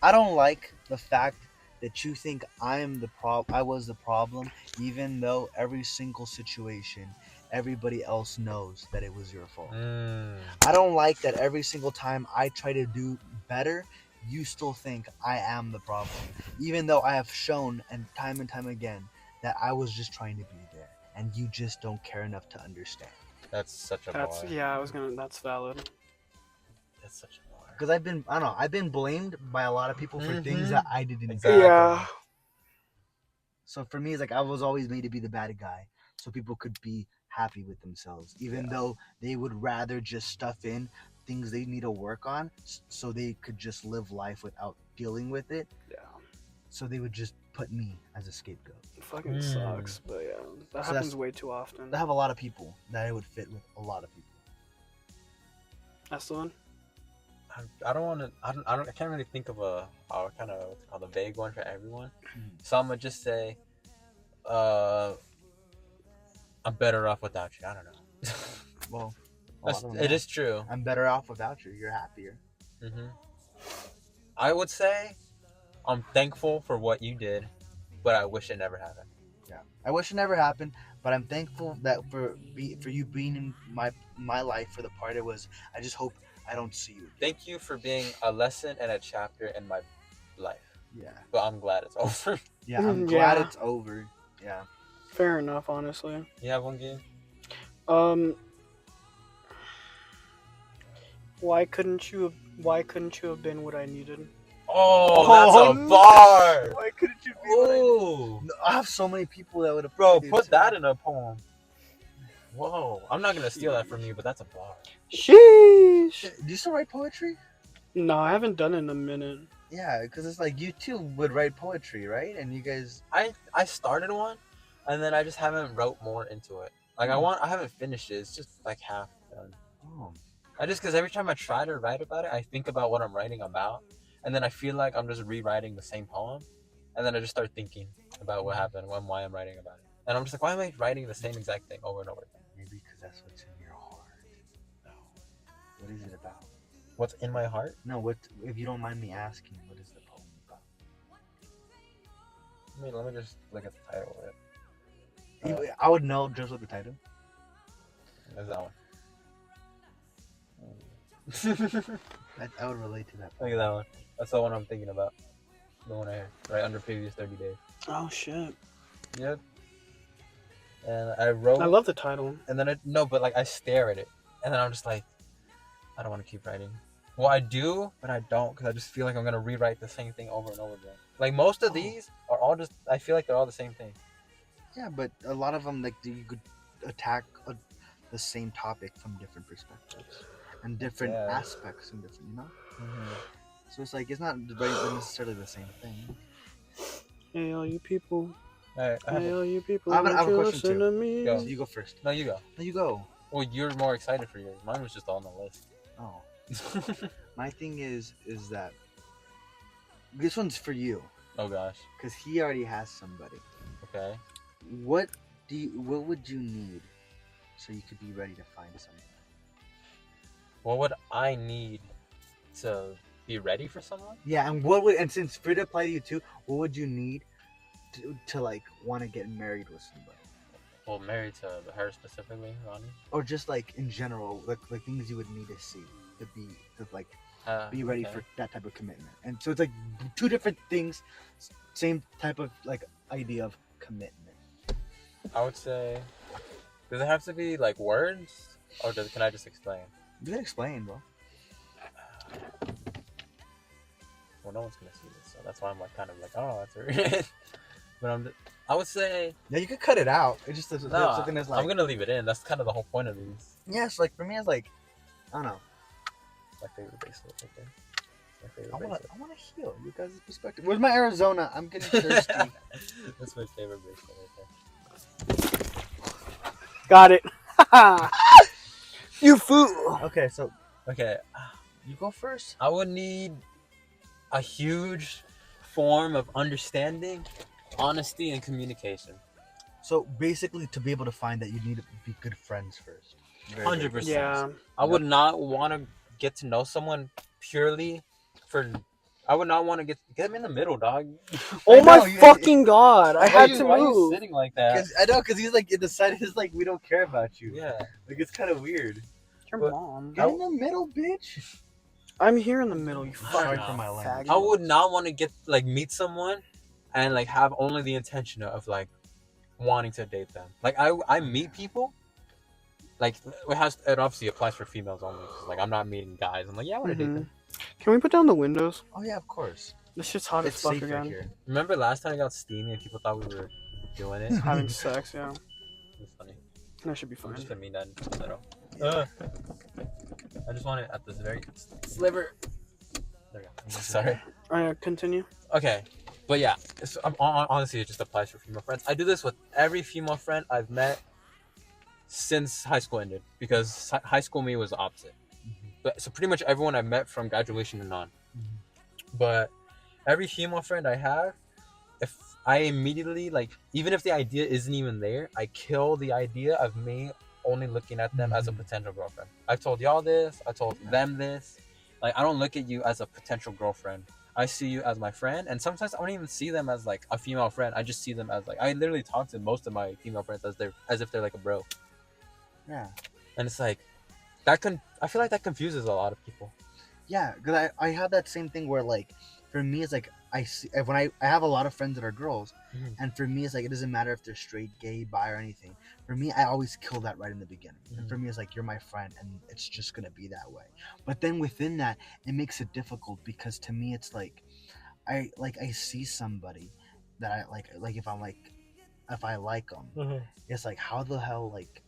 I don't like the fact that you think I was the problem, even though every single situation, everybody else knows that it was your fault. I don't like that every single time I try to do better, you still think I am the problem, even though I have shown and time again that I was just trying to be there, and you just don't care enough to understand. That's such a that's bar. that's valid. That's such a bar. Because I've been blamed by a lot of people for things that I didn't Exactly. do. Yeah. So for me, it's like I was always made to be the bad guy, so people could happy with themselves, even Yeah. though they would rather just stuff in things they need to work on so they could just live life without dealing with it. Yeah. So they would just put me as a scapegoat. It fucking sucks, but yeah, that So happens that's- way too often. I have a lot of people that I would fit with a lot of people. That's the one. I don't want to. I can't really think of a kind of what's it called, a vague one for everyone. Mhm. So I'm gonna just say, I'm better off without you. I don't know. Well, a lot of them It are. is true. I'm better off without you. You're happier. I would say I'm thankful for what you did, but I wish it never happened. Yeah, I wish it never happened, but I'm thankful that for you being in my life for the part it was. I just hope I don't see you. Thank you for being a lesson and a chapter in my life. Yeah, But I'm glad it's over. yeah, I'm Mhm, glad yeah. it's over. Yeah, Fair enough, honestly. You have one game? Why couldn't you have been what I needed? Oh, Oh, that's a bar. why couldn't you be what I Ooh, No, I have so many people that would have. bro, put that in a poem. Whoa, I'm not gonna steal that from you, but that's a bar. Sheesh. Do you still write poetry? No, I haven't done it in a minute. Yeah, because it's like you two would write poetry, right? And you guys. I started one, and then I just haven't wrote more into it. Like I haven't finished it. It's just like half done. Oh. Because every time I try to write about it, I think about what I'm writing about, and then I feel like I'm just rewriting the same poem, and then I just start thinking about what happened and why I'm writing about it. And I'm just like, why am I writing the same exact thing over and over again? Maybe because that's what's in your heart. No. What is it about? What's in my heart? No, what? If you don't mind me asking, what is the poem about? I mean, let me just look at the title of it. I would know just with the title. There's that one. I would relate to that. Look at that one. That's the one I'm thinking about. The one I heard. Right under previous 30 days. Oh shit. Yep. And I wrote. I love the title. And then but like I stare at it, and then I'm just like, I don't want to keep writing. Well, I do, but I don't, because I just feel like I'm gonna rewrite the same thing over and over again. Like most of these are all just. I feel like they're all the same thing. Yeah, but a lot of them, like, you could attack the same topic from different perspectives and different aspects and different, you know. So it's like it's not necessarily the same thing. Hey, all you people. Alright, Hey, all you people. I have a won't you question listen too. to me? Go. So you go first. No, you go. No, you go. Well, you're more excited for yours. Mine was just on the list. Oh, my thing is that this one's for you Oh gosh. because he already has somebody. Okay. What would you need so you could be ready to find something? What would I need to be ready for someone? Yeah, and since for it to apply to you too, what would you need to like want to get married with somebody? Well, married to her specifically, Ronnie. Or just like in general, like things you would need to see to be ready Okay. for that type of commitment. And so it's like two different things, same type of like idea of commitment. I would say, does it have to be like words, or can I just explain? You can explain, bro. Well, no one's gonna see this, so that's why I'm like kind of like, oh, that's weird. But I would say, Yeah, you could cut it out. It's just no, something that's like I'm gonna leave it in. That's kind of the whole point of these. yes, like for me, it's like I don't know. My favorite bracelet right there. My favorite I bracelet. wanna heal you guys' perspective. Where's my Arizona? I'm getting thirsty. That's my favorite bracelet right there. Got it. You fool. Okay, so Okay, you go first. I would need a huge form of understanding, honesty, and communication. So basically, to be able to find that, you need to be good friends first. Very, very 100%. good. Yeah. I would not want to get to know someone purely for. I would not want to get them in the middle, dog. Oh I my know, you- fucking god! I had to Why are you move. sitting like that? Cause I know, cause he's like in the side. He's like, we don't care about you. Yeah. Like it's kind of weird. Your But- mom. Get in the middle, bitch. I'm here in the middle. You Sorry fucking for my language. faggot. I would not want to meet someone and like have only the intention of like wanting to date them. Like I meet people. Like it obviously applies for females only. 'Cause, like I'm not meeting guys. I'm like, yeah, I want to date them. Can we put down the windows? Oh yeah, of course. This shit's hot It's as fuck safe right again. here. Remember last time I got steamy and people thought we were doing it? Having sex, yeah. It's funny. That should be I'm fine. just put me down in the middle. I just want it at this very sliver. There we go. Sorry. Continue. Okay, but yeah, honestly, it just applies for female friends. I do this with every female friend I've met since high school ended, because high school me was the opposite. But so pretty much everyone I met from graduation and on. But every female friend I have, if I immediately, like, even if the idea isn't even there, I kill the idea of me only looking at them as a potential girlfriend. I've told y'all this, I told them this. Like, I don't look at you as a potential girlfriend. I see you as my friend, and sometimes I don't even see them as like a female friend. I just see them as like, I literally talk to most of my female friends as if they're like a bro. Yeah. And it's like I feel like that confuses a lot of people. Yeah, because I have that same thing where, like, for me it's like I see when I have a lot of friends that are girls, and for me it's like it doesn't matter if they're straight, gay, bi, or anything. For me, I always kill that right in the beginning. And for me, it's like, you're my friend, and it's just gonna be that way. But then within that, it makes it difficult, because to me it's like I see somebody that I like if I like them, it's like, how the hell, like,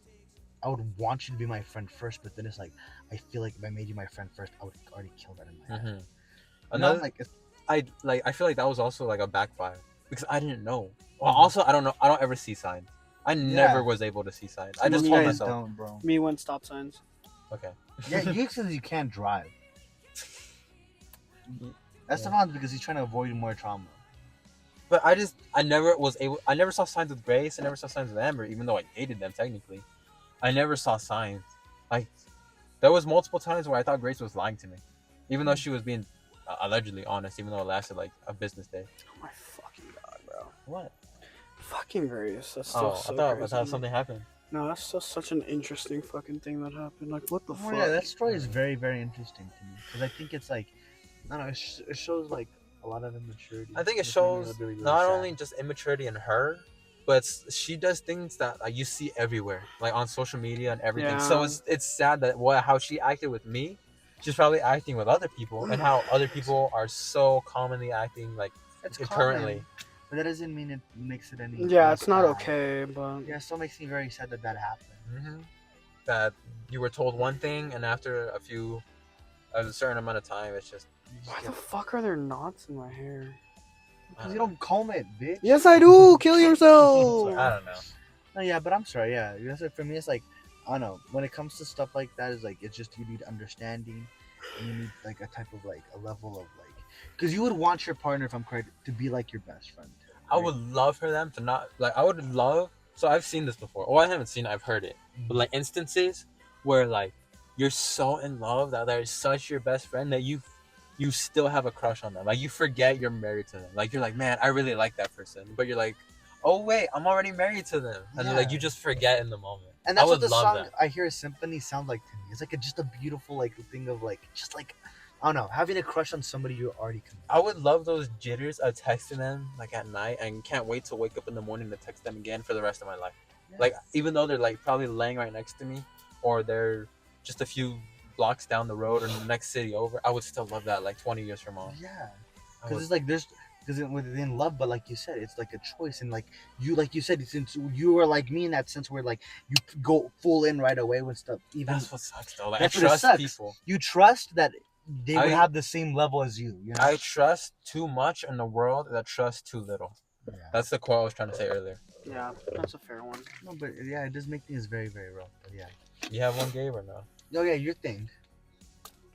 I would want you to be my friend first, but then it's like, I feel like if I made you my friend first, I would already kill that in my head. Another, like, I feel like that was also like a backfire, because I didn't know. Well, also, I don't know. I don't ever see signs. I never was able to see signs. I just You told guys myself. don't, bro. Me when stop signs. Okay. Yeah, you says you can't drive. Estevan's because he's trying to avoid more trauma. But I never saw signs with Grace. I never saw signs with Amber, even though I dated them technically. I never saw signs. Like, there was multiple times where I thought Grace was lying to me, even though she was being allegedly honest, even though it lasted like a business day. Oh my fucking god, bro. What? Fucking Grace. That's still so I crazy. thought something happened. No, that's still such an interesting fucking thing that happened. Like, what the fuck? Yeah, that story is very, very interesting to me, because I think it's like, I don't know, it shows like a lot of immaturity. I think it shows not only just immaturity in her, but she does things that you see everywhere, like on social media and everything. Yeah. So it's sad that how she acted with me, she's probably acting with other people, and how other people are so commonly acting like it's currently. Common, but that doesn't mean it makes it any. Yeah, it's not bad. okay, but Yeah, it still makes me very sad that happened. That you were told one thing, and after a certain amount of time, it's just. Why the fuck are there knots in my hair? Because you don't comb it, bitch. Yes, I do. Kill yourself. I don't know. No, yeah, but I'm sorry. Yeah, for me, it's like, I don't know. When it comes to stuff like that, it's like, it's just, you need understanding, and you need like a type of like a level of like, because you would want your partner, if I'm correct, to be like your best friend. Right? I would love for them to not like. I would love. So I've seen this before. Well, I haven't seen it. I've heard it. But like instances where like you're so in love that they're such your best friend that you still have a crush on them. Like, you forget you're married to them. Like, you're like, man, I really like that person. But you're like, oh wait, I'm already married to them. And then, like, you just forget in the moment. And that's what the song I hear Symphony sounds like to me. It's like just a beautiful like thing of like, just like, I don't know, having a crush on somebody you're already committed. I would love those jitters of texting them like at night, and can't wait to wake up in the morning to text them again for the rest of my life. Yeah. Like, even though they're like probably laying right next to me, or they're just a few blocks down the road or in the next city over, I would still love that like 20 years from now. Yeah, because it's like because within love, but like you said, it's like a choice, and like you said, since you were like me in that sense where like you go full in right away with stuff. Even that's what sucks though. Like, I trust people. You trust that they would have the same level as you. You know? I trust too much in the world that trusts too little. Yeah. That's the quote I was trying to say earlier. Yeah, that's a fair one. No, but yeah, it does make things very, very rough. But yeah. You have one, Gabe, or no? Oh yeah, your thing.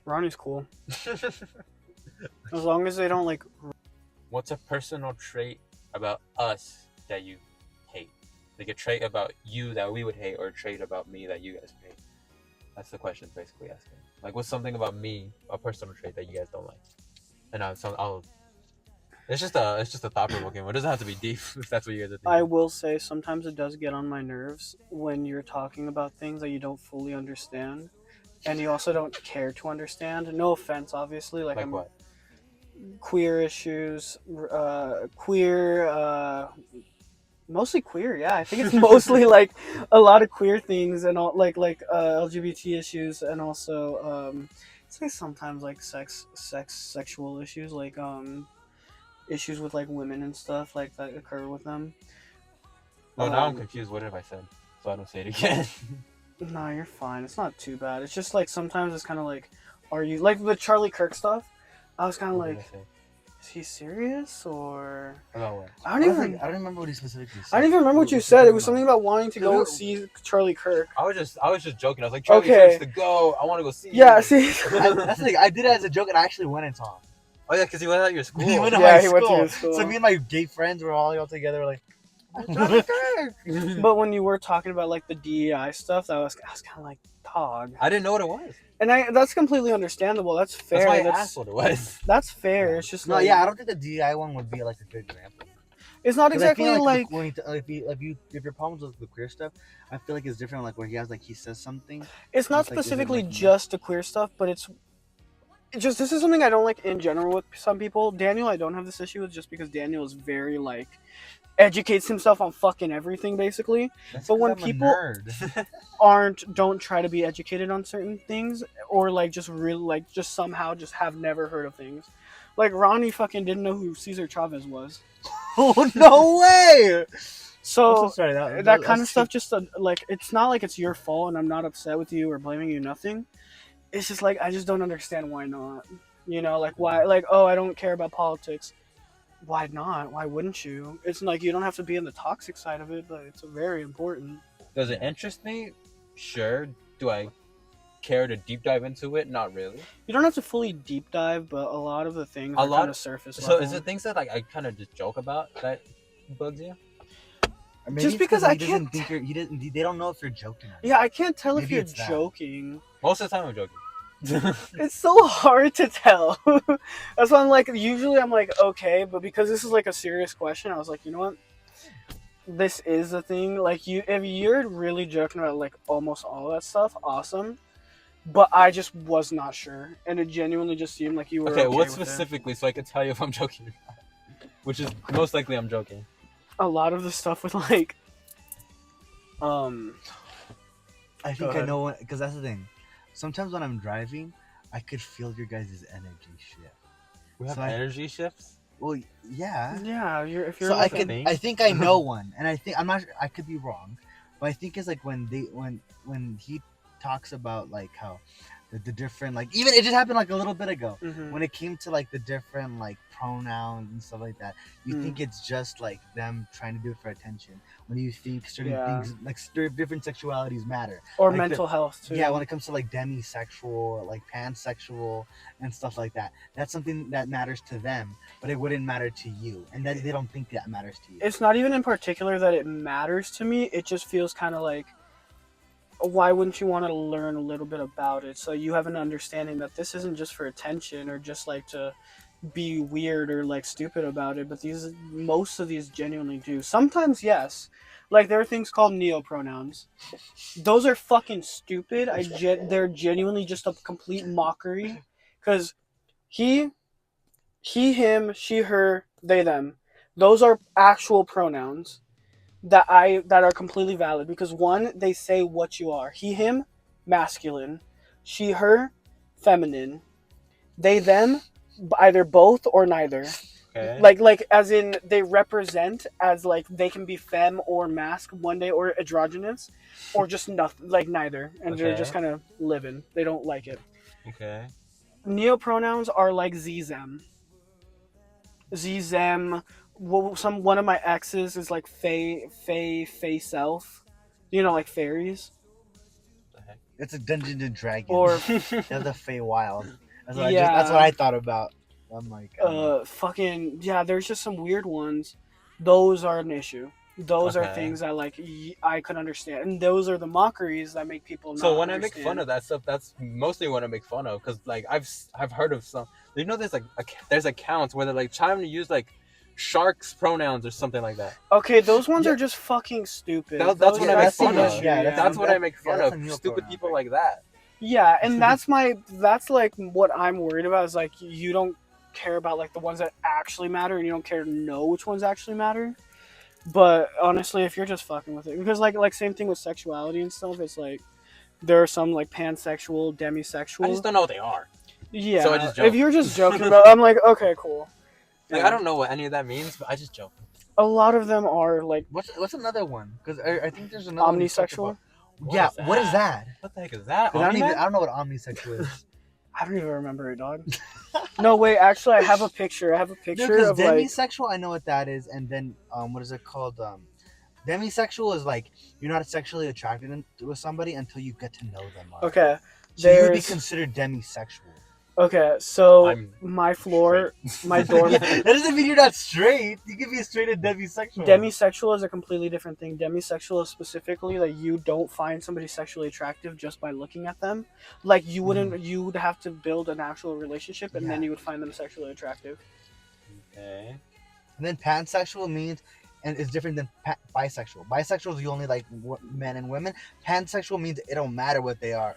Ronnie's cool. As long as they don't like. What's a personal trait about us that you hate? Like a trait about you that we would hate, or a trait about me that you guys hate? That's the question basically asking. Like, what's something about me, a personal trait that you guys don't like? And it's just a thought provoking one. It doesn't have to be deep if that's what you guys are thinking. I will say sometimes it does get on my nerves when you're talking about things that you don't fully understand, and you also don't care to understand. No offense, obviously. Like I'm, what? Queer issues, mostly queer. Yeah, I think it's mostly like a lot of queer things and all like LGBT issues, and also say sometimes like sexual issues, like issues with like women and stuff like that occur with them. Oh, now I'm confused. What have I said? so I don't say it again. No, you're fine. It's not too bad. It's just like sometimes it's kind of like, are you like the Charlie Kirk stuff? I was kind of What did I like, say? is he serious or? About what? I don't even. I don't remember what he specifically said. I don't even remember what you said. It was something about wanting to go see Charlie Kirk. I was just joking. I was like, Charlie Okay. Kirk's to go. I want to go see. Yeah, you. see. That's the thing. I did it as a joke, and I actually went and saw him. Oh yeah, because he went out your school. He went to Yeah, my he school. went to your school. So me and my gay friends were all together, like. Charlie Kirk. But when you were talking about like the DEI stuff, I was kind of like, dog. I didn't know what it was. And that's completely understandable. That's fair. That's why I asked what it was. That's fair. It's just No, like, yeah, I don't think the DI one would be like a good example. it's not 'Cause I exactly feel like. if your problems with the queer stuff, I feel like it's different. Like where he says something. It's not It's like, is it specifically like- just the queer stuff, but it's just this is something I don't like in general with some people. Daniel, I don't have this issue with just because Daniel is very like educates himself on fucking everything basically. That's But 'cause when I'm a people- nerd. Don't try to be educated on certain things or like just really like just somehow just have never heard of things. Like Ronnie fucking didn't know who Cesar Chavez was. Oh no way! So I'm so sorry, that kind of stuff just like it's not like it's your fault and I'm not upset with you or blaming you nothing. It's just like I just don't understand why not. You know, like why like oh I don't care about politics. Why not? Why wouldn't you? It's like you don't have to be in the toxic side of it, but it's very important. Does it interest me? Sure. Do I care to deep dive into it? Not really. You don't have to fully deep dive, but a lot of the things A are lot- kind of surface So level. is it things that like I kind of just joke about that bugs you? Maybe Just it's because he I doesn't can't- think they don't know if you're joking. Or not. Yeah, I can't tell if Maybe you're it's that. joking. Most of the time I'm joking. It's so hard to tell. That's why I'm like, usually I'm like, okay, but because this is like a serious question, I was like, you know what? This is a thing. Like, if you're really joking about like almost all that stuff, awesome. But I just was not sure, and it genuinely just seemed like you were Okay, okay what with specifically so I can tell you if I'm joking or not? Which is most likely I'm joking. it. A lot of the stuff with like, I Go think I ahead. know because that's the thing. Sometimes when I'm driving, I could feel your guys' energy shift. We have So I- energy shifts. Well, yeah. yeah, if you're So like thing. I think I know one, and I'm not. I could be wrong, but I think it's like when he talks about like how the different like even it just happened like a little bit ago Mhm. when it came to like the different like pronouns and stuff like that. You Mm. think it's just like them trying to do it for attention. When you think certain Yeah. things like different sexualities matter. or like mental health too. Yeah, when it comes to like demisexual, like pansexual, and stuff like that, that's something that matters to them, but it wouldn't matter to you, and that they don't think that matters to you. It's not even in particular that it matters to me. It just feels kind of like, why wouldn't you want to learn a little bit about it so you have an understanding that this isn't just for attention or just like to be weird or like stupid about it, but most of these genuinely do. Sometimes yes, like there are things called neopronouns. Those are fucking stupid. They're genuinely just a complete mockery because he, him, she, her, they, them. Those are actual pronouns that are completely valid because one, they say what you are. He, him, masculine. She, her, feminine. They, them, either both or neither. Okay. Like as in they represent as like they can be femme or masc one day or androgynous or just nothing, like neither, and they're Okay. just kind of living. They don't like it. Okay. Neopronouns are like Z-them. Z-them. One of my exes is like Fae self. You know, like fairies. The heck? It's a Dungeons and Dragons. Or They're the Feywild. That's what Yeah. that's what I thought about. I'm like, fucking yeah. There's just some weird ones. Those are an issue. Those are Okay. things that like I could understand, and those are the mockeries that make people. Not So when I make understand. fun of that stuff, that's mostly what I make fun of, because like I've heard of some. You know, there's accounts where they're like trying to use like sharks pronouns or something like that. Okay, those ones Yeah. are just fucking stupid. That's Those- what I make that's the fun of. issue, Yeah, That's what I make fun that's of. a neopronoun, Stupid people right? like that. Yeah, and that's like what I'm worried about is like you don't care about like the ones that actually matter, and you don't care to know which ones actually matter. But honestly, if you're just fucking with it, because like same thing with sexuality and stuff, it's like there are some like pansexual, demisexual. I just don't know what they are. Yeah, So I just joke. if you're just joking about, I'm like, okay, cool. Like I don't know what any of that means, but I just joke. A lot of them are like What's another one? Because I think there's another one you talked omnisexual. about. Yeah, what is that? What the heck is that? 'Cause I Omni-Man? don't know what omnisexual is. I don't even remember it, dog. No, wait. Actually, I have a picture. I have a No, picture because of like. demisexual, I know what that is, and then what is it called? Demisexual is like you're not sexually attracted to somebody until you get to know them. Okay. So you would be There's. considered demisexual. Okay, so I'm my floor, my dorm. Yeah, that doesn't mean you're not straight. You can be straight and demisexual. Demisexual is a completely different thing. Demisexual is specifically that you don't find somebody sexually attractive just by looking at them. Like you wouldn't, you would have to build an actual relationship, and then Yeah. you would find them sexually attractive. okay. And then pansexual means, and it's different than bisexual. Bisexual is you only like men and women. Pansexual means it don't matter what they are.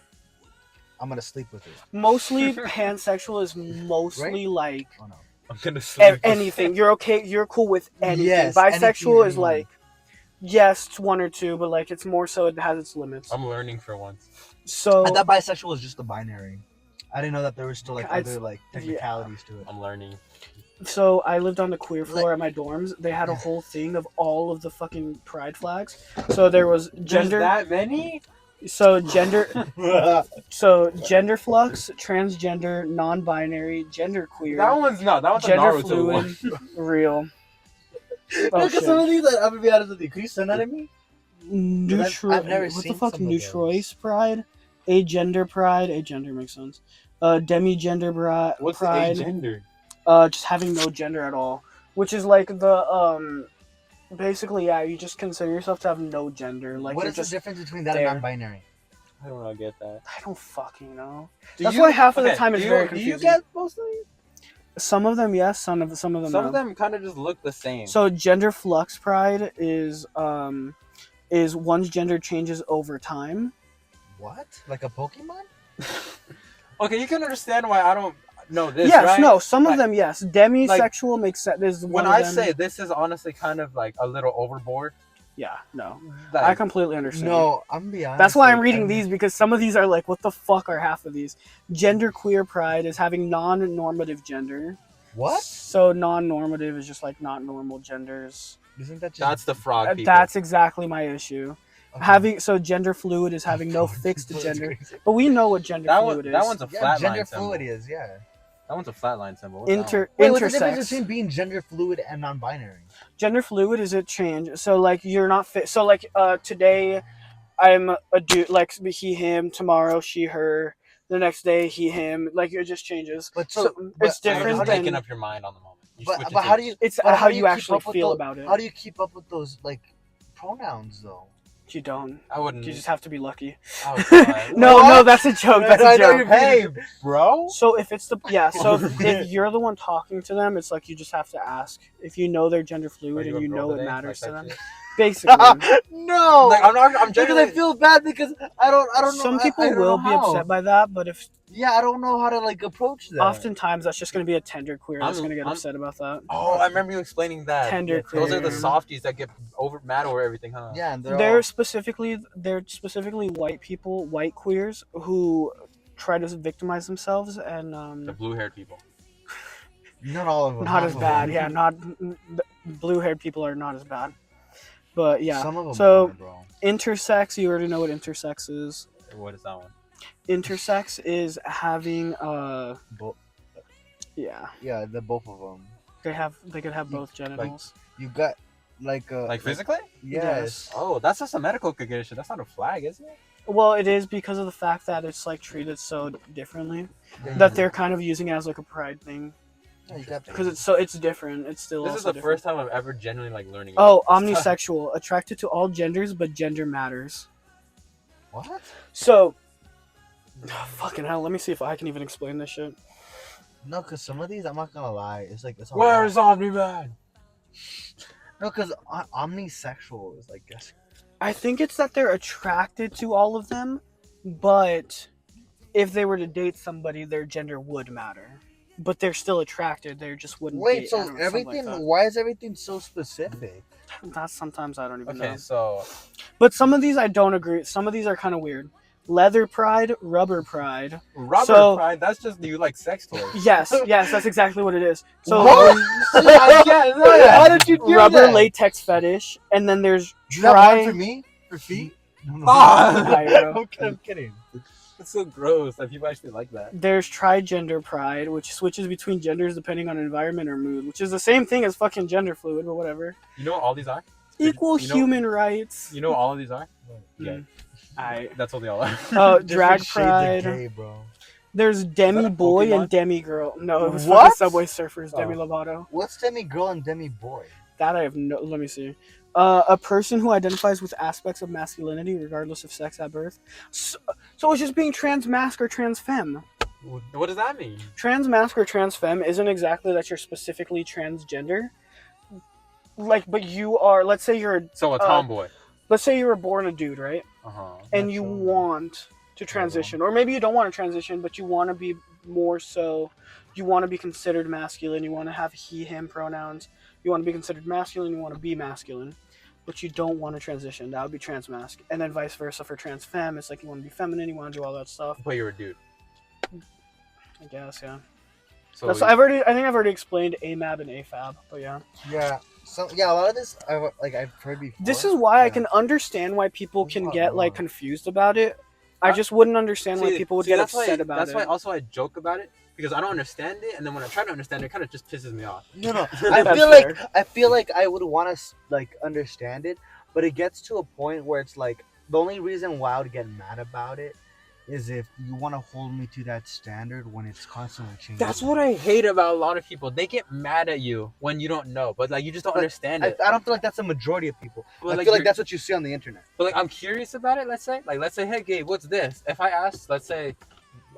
I'm gonna sleep with it. Mostly, pansexual is mostly like Oh no. I'm gonna sleep. anything. You're okay. You're cool with anything. Yes, Bisexual anything, is like, yes, it's one or two, but like it's more so it has its limits. I'm learning for once. So I thought bisexual was just a binary. I didn't know that there was still like I'd- other like technicalities to it. I'm learning. So I lived on the queer floor at my dorms. They had a whole thing of all of the fucking pride flags. So there was gender. There's that many? So gender. So gender flux, transgender, non-binary, genderqueer, That one's not. That one's a gender Naruto fluid, one. real. Look Oh, at shit. some of these. I'm gonna be honest with you. Could you send that to me? I've never What the seen fuck? some of Neutroice pride, agender pride. Agender makes sense. Demigender What's pride. the agender? Just having no gender at all, which is like the basically, yeah, you just consider yourself to have no gender. Like What you're is the just. difference between that there. and non-binary? I don't know. Get that. I don't fucking know. Do That's you- why half of the okay, time it's do you- very Do confusing. you get most of these? Some of them yes, some of them Some no. of them kind of just look the same. So gender flux pride is one's gender changes over time. What? Like a Pokemon? Okay, you can understand why I don't know this, Yes, right? no, some of Like- them yes. Demisexual makes sense. Is When one of I them. say this is honestly kind of like a little overboard. Yeah, no, Like, I completely understand. No, I'm gonna be honest. That's why I'm like, reading these because some of these are like, what the fuck are half of these? Genderqueer pride is having non-normative gender. What? So non-normative is just like not normal genders. Isn't that just? that's the frog people. That's exactly my issue. Okay. Having so gender fluid is having no fixed That's gender, crazy. but we know what gender that fluid one. is. That one's a Yeah, flatline gender symbol. fluid is That one's a flatline symbol. What's that Inter Wait, what's the difference intersex. between being gender fluid and non-binary? Gender fluid is a change. So like you're not fit. So like today, I'm a dude. Like he him. Tomorrow she her. The next day he him. Like it just changes. But So but- it's one? You're different just than. making up your mind on the moment. You But, switch it but to how do yours. you? It's but how you keep actually up with feel those- about it. How do you keep up with those like pronouns though? You don't. I wouldn't. You just have to be lucky. I would try. No, What? no, that's a joke. That's I a know joke. you're Hey, bro. So if it's the so if you're the one talking to them, it's like you just have to ask if you know they're gender Are fluid you and a you girl know it today? matters Like to that them. shit? Basically, No, Like I'm not. I'm because genuinely. I feel bad because I don't know. some people I don't will know be how. upset by that, but if Yeah, I don't know how to like approach that. oftentimes that's just going to be a tender queer that's I'm- going to get I'm- upset about that. Oh, I remember you explaining that. Tender Those are the queer. softies that get mad over everything, huh? Yeah, and They're all, specifically white people, white queers who try to victimize themselves and The blue-haired people. not all of them. not half as of bad. them. Yeah, not blue-haired people are not as bad. But yeah, Some of them so are, bro. intersex, you already know what intersex is. What is that one? Intersex is having Bo- yeah, yeah, the both of them. they could have both genitals. You got like Like physically? Yes. Oh, that's just a medical condition. That's not a flag, is it? Well, it is because of the fact that it's like treated so differently Yeah, that they're kind of using it as like a pride thing yeah, you got because it's different. It's still This also is the different. first time I've ever genuinely like learning. Oh, about this stuff. omnisexual, attracted to all genders, but gender matters. What? So, fucking hell, let me see if I can even explain this shit. No, because some of these, I'm not gonna lie, it's like it's all Where wrong. is Omni-Man? No, because omnisexual is like guess. I think it's that they're attracted to all of them, but if they were to date somebody, their gender would matter. But they're still attracted. They just wouldn't. Wait, date, I so don't know, something everything? like Why is everything so specific? that. That's sometimes I don't even Okay, know. so But some of these I don't agree. Some of these are kind of weird. leather pride, rubber pride. Rubber So- pride. That's just you like sex toys. Yes, that's exactly what it is. So What? I can't know that. How did you do rubber that? latex fetish, and then there's You have one for me? For feet? No. Ah! I'm kidding. It's so gross that people actually like that. There's trigender pride, which switches between genders depending on environment or mood, which is the same thing as fucking gender fluid, but whatever. You know what all these are? Equal You know- human rights. You know what all of these are? Yeah. I That's what they all are. Oh, Different drag shades of pride. gay, bro. There's demi that a boy Pokemon? and demi girl. No, it was for the What? Subway Surfers, Demi Oh. Lovato. What's demi girl and demi boy? That I have no. Let me see. A person who identifies with aspects of masculinity, regardless of sex at birth. So it's just being trans masc or trans femme. What does that mean? Trans masc or trans femme isn't exactly that you're specifically transgender. Like, but you are. Let's say you're. So a tomboy. Let's say you were born a dude, right? And you Natural. want to transition, or maybe you don't want to transition, but you want to be more so. You want to be considered masculine. You want to have he/him pronouns. You want to be considered masculine. You want to be masculine, but you don't want to transition. That would be trans masc, and then vice versa for trans femme. It's like you want to be feminine. You want to do all that stuff. But you're a dude. I guess, yeah. So That's, I think I've already explained AMAB and AFAB, but yeah. Yeah. So yeah, a lot of this I've heard before. This is why I Yeah. can understand why people can Wow. get like confused about it. I just wouldn't understand why people would get that's upset why, about That's it. why also I joke about it because I don't understand it, and then when I try to understand it, it kind of just pisses me off. No. That's I feel like I would want to like understand it, but it gets to a point where it's like the only reason why I would get mad about it is if you want to hold me to that standard when it's constantly changing. That's what I hate about a lot of people. They get mad at you when you don't know, but like you just don't understand it. I don't feel like that's the majority of people. But, I like, feel like you're- that's what you see on the internet. But like I'm curious about it. Let's say, hey Gabe, what's this? If I asked, let's say,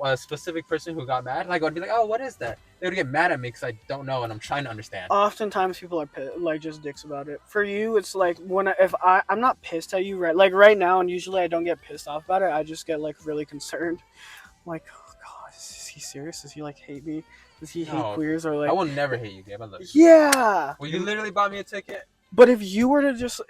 a specific person who got mad, like I'd be like, oh, what is that? They would get mad at me because I don't know and I'm trying to understand. Oftentimes people are like just dicks about it. For you, it's like if I'm not pissed at you right now, and usually I don't get pissed off about it. I just get like really concerned. I'm like, oh god, is he serious? Does he like hate me? Does he hate No, queers or like? I will never hate you, Gabe. I love you. Yeah. Well, you literally bought me a ticket. But if you were just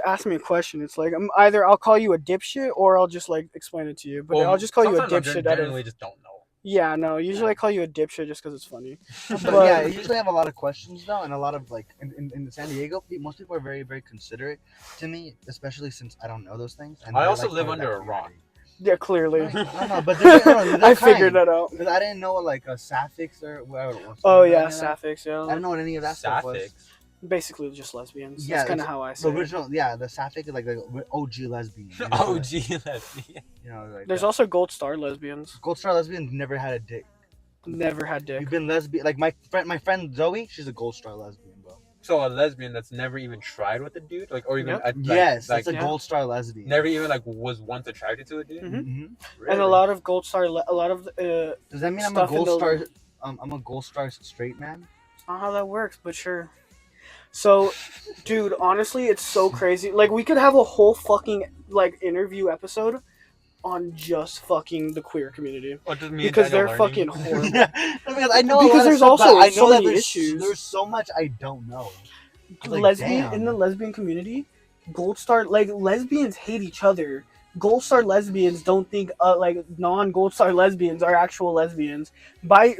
asking me a question, it's like I'll call you a dipshit or I'll just like explain it to you. But Well, I'll just call you a sometimes I dipshit out genuinely of. just don't know. Yeah, no. Usually I call you a dipshit just because it's funny. But But- yeah, I usually have a lot of questions though, and a lot of like in San Diego, most people are very, very considerate to me, especially since I don't know those things. And I they're, also like, live part of under that a rock. community. Yeah, clearly. I don't know, but they're I figured that out. Because I didn't know what like a sapphics or whatever it was. Oh Any yeah, of that. sapphics. I Yeah, didn't know what any of that stuff was. Sapphics. basically just lesbians. Yeah, That's kind of it's- how I The say it. original, yeah, the sapphic is like OG lesbian. You know, OG like, lesbian. you know, like There's also gold star lesbians. Gold Star lesbians never had a dick. Never had dick. You've been lesbian. Like my friend Zoe, she's a Gold Star lesbian, bro. So a lesbian that's never even tried with a dude, like, or even Yep. Yes, like that's a yeah. Gold Star lesbian. never even like was once attracted to a dude. Mhm. Mhm. Really? And a lot of gold star, a lot of Does that mean I'm a Stuff in Gold the- Star? I'm a Gold Star straight man. It's not how that works, but sure. So, dude, honestly, it's so crazy. Like, we could have a whole fucking like interview episode on just fucking the queer community What does me because and they're Daniel fucking learning? horrible. Because I know Because a lot of there's stuff, also but I know so that many there's, issues. There's so much I don't know. Like, Lesbian damn. in the lesbian community, gold star lesbians hate each other. Gold star lesbians don't think like non-gold star lesbians are actual lesbians. A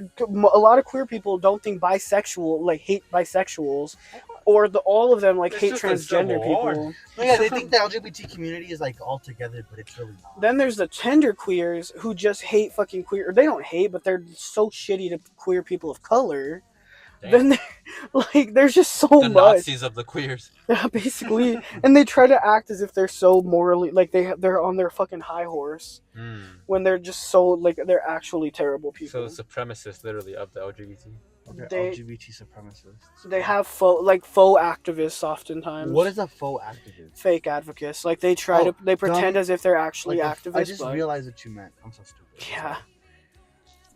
lot of queer people don't think bisexual like hate bisexuals, or all of them like It's hate just a transgender civil war. people. No, yeah, they think the LGBT community is like all together, but it's really not. Then there's the tender queers who just hate fucking queer. Or they don't hate, but they're so shitty to queer people of color. Damn. Then like there's just so the much. Nazis of the queers. Yeah, basically, and they try to act as if they're so morally like they're on their fucking high horse when they're just so like they're actually terrible So people. supremacists, literally, of the LGBT. Okay, They- LGBT supremacists. They have faux activists oftentimes. What is a faux activist? Fake advocates? Like they try Oh, they pretend dumb- as if they're actually Like, activists. I just but, realized what you meant. I'm so stupid. yeah.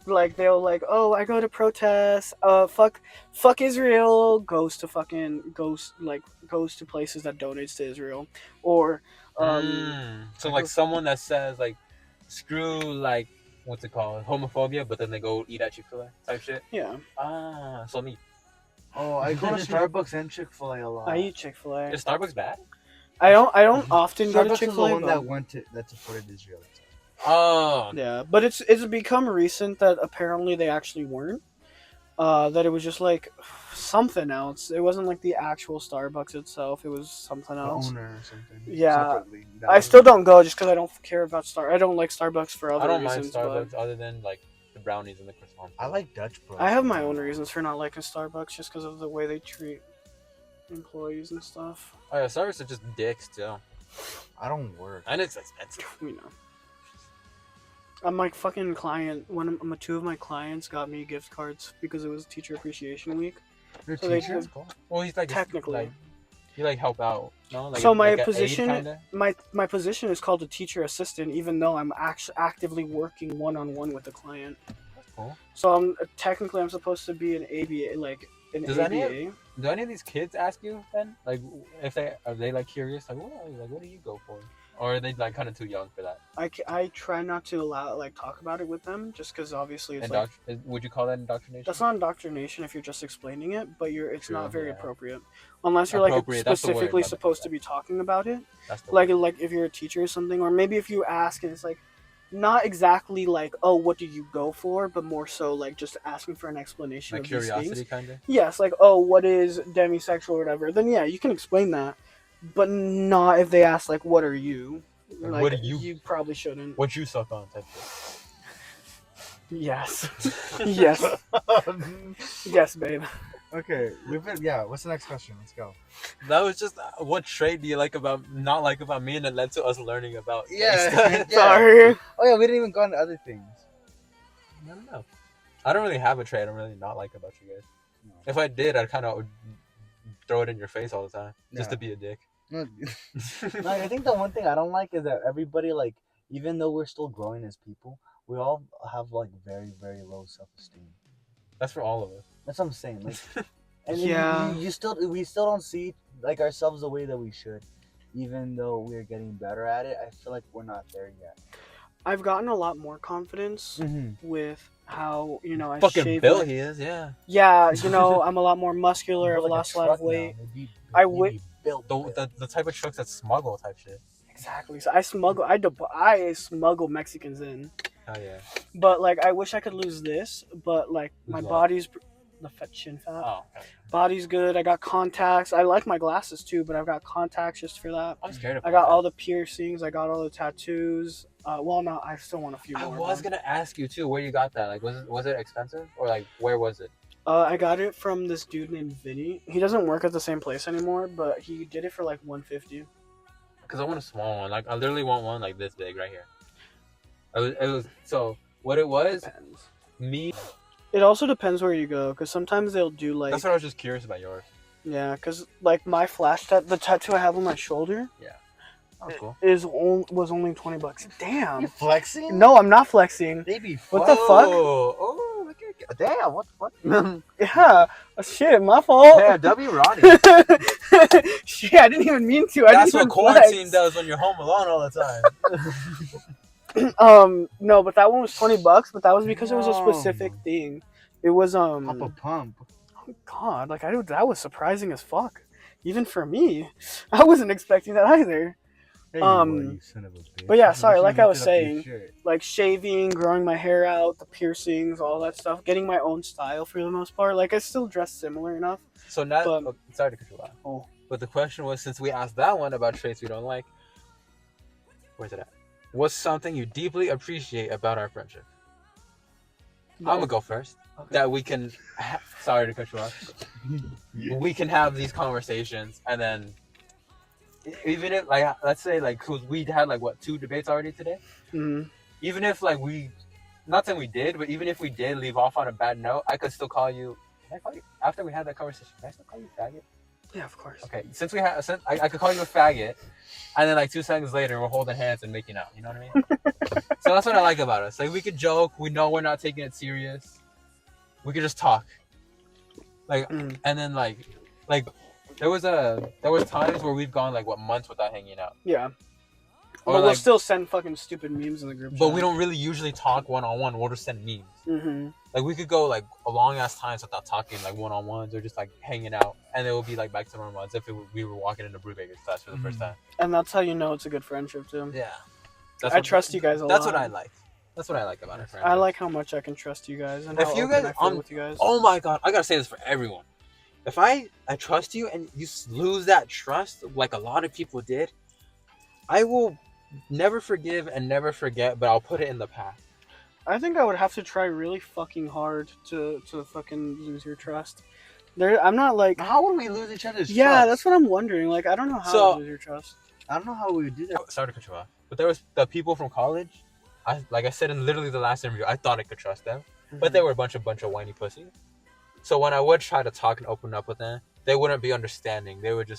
Like they'll like, oh, I go to protests. Fuck Israel. Goes to places that donates to Israel, or So like someone that says like, screw like what's it called, homophobia, but then they go eat at Chick-fil-A type shit. yeah. So me. Oh, I go to Starbucks and Chick-fil-A a lot. I eat Chick-fil-A. Is Starbucks bad? I don't often go to Starbucks is the Chick-fil-A. one But that supported Israel. Oh, Yeah, but it's become recent that apparently they actually weren't. That it was just like something else. It wasn't like the actual Starbucks itself. It was something The else. owner or something. Yeah, Separately. I still don't go just because I don't care about I don't like Starbucks for I other don't mind reasons. Starbucks But other than like the brownies and the croissants. I like Dutch Bros. I have my own reasons for not liking Starbucks just because of the way they treat employees and stuff. Oh yeah, Starbucks are just dicks too, I don't work. and it's expensive. You know. I'm like fucking client. Two of my clients got me gift cards because it was Teacher Appreciation Week. Your So they teacher? just- Well, he's like Technically. like, you like help out, no? Like So my like a aid, position, kinda? my position is called a teacher assistant, even though I'm actively working one-on-one with the client. That's cool. So I'm supposed to be an ABA, like an Does ABA. Do any of these kids ask you then, like, if they like curious, what do you go for, or are they like kind of too young for that? I try not to talk about it with them, just because obviously it's Would you call that indoctrination? that's not indoctrination if you're just explaining it, but it's True, not very yeah. appropriate unless you're like Appropriate, that's the word, specifically my bad. supposed to be talking about it. That's the Like word. like if you're a teacher or something, or maybe if you ask and it's like not exactly like, oh, what do you go for, but more so like just asking for an explanation Like of these curiosity, things. kind of. Yes, like, oh, what is demisexual or whatever, then yeah, you can explain that, but not if they ask like, what are you. Like, what do you- You probably shouldn't. What you suck on type shit. Yes. Yes. Yes, babe. Okay, yeah. What's the next question? Let's go. That was just what trait do you not like about me, and it led to us learning about. Yeah. Sorry. Oh yeah, we didn't even go into other things. I don't know. I don't really have a trait I don't really not like about you guys. No. If I did, I'd kind of throw it in your face all the time, just to Yeah. be a dick. No, I think the one thing I don't like is that everybody, like, even though we're still growing as people, we all have like very, very low self-esteem. That's for all of us. That's what I'm saying. Like, and Yeah. we still don't see like ourselves the way that we should, even though we're getting better at it. I feel like we're not there yet. I've gotten a lot more confidence Mm-hmm. with how, I Fucking shave Bill, my- he is, yeah. Yeah, I'm a lot more muscular. I've lost a lot of weight. I would- The type of trucks that smuggle type shit. Exactly. So I smuggle Mexicans in. Oh yeah. But like I wish I could lose this, but like my Lose what? body's the chin fat. Oh. Okay. Body's good. I got contacts. I like my glasses too, but I've got contacts just for that. I'm scared of. I got all the piercings. I got all the tattoos. Well, no, I still want a few I more. was gonna ask you too, where you got that? Like, was it expensive, or like where was it? I got it from this dude named Vinny. He doesn't work at the same place anymore, but he did it for like $150. Because I want a small one. Like I literally want one like this big right here. It was so what it was. Depends. Me. It also depends where you go, because sometimes they'll do like That's what I was just curious about yours. yeah, because like my the tattoo I have on my shoulder That was cool. was only $20. Damn. You flexing? No, I'm not flexing. Baby. What the fuck? Oh, look at damn! What the fuck? Yeah. Shit, my fault. Yeah, W. Ronnie. Shit, I didn't even mean to. I That's didn't what even quarantine flex. does when you're home alone all the time. No, but that one was $20. But that was because it was a No. specific thing. It was Pop a pump. oh God, like that was surprising as fuck, even for me. I wasn't expecting that either. Hey, you son of a bitch. But yeah, You sorry, should like I was lift up your saying, shirt. like shaving, growing my hair out, the piercings, all that stuff, getting my own style for the most part. Like I still dress similar enough. So now, But- sorry to cut you off. Oh. But the question was, since we asked that one about traits we don't like, where's it at? What's something you deeply appreciate about our friendship? I'm gonna go first. Okay. That we can. Sorry to cut you off. We can have these conversations, and then even if like let's say like cause we had like what 2 debates already today. Mhm. Even if like we, not saying we did, but even if we did leave off on a bad note, I could still call you. Can I call you after we had that conversation? Can I still call you faggot? Yeah, of course. Okay, since I could call you a faggot, and then like 2 seconds later we're holding hands and making out. You know what I mean? So that's what I like about us. Like we could joke. We know we're not taking it serious. We could just talk. Like Mhm. and then like there was times where we've gone like what months without hanging out. Yeah. Or But we'll like, still send fucking stupid memes in the group chat. but we don't really usually talk one on one. We'll just send memes. Mm-hmm. Like we could go like a long ass times without talking like one on ones or just like hanging out, and it would be like back to normal as if we were walking into Brubaker's class for the first time. And that's how you know it's a good friendship too. Yeah. I trust you guys a That's lot. what I like. That's what I like about our friendship. I like how much I can trust you guys and how If you open guys, I feel with you guys. oh my god, I gotta say this for everyone. If I trust you and you lose that trust, like a lot of people did, I will never forgive and never forget, but I'll put it in the past. I think I would have to try really fucking hard to fucking lose your trust. I'm not like. How would we lose each other's Yeah, trust? that's what I'm wondering. Like, I don't know how So- to lose your trust. I don't know how we would do that. Sorry to cut you off, but there was the people from college. Like I said in literally the last interview, I thought I could trust them, but they were a bunch of whiny pussies. So when I would try to talk and open up with them, they wouldn't be understanding. They would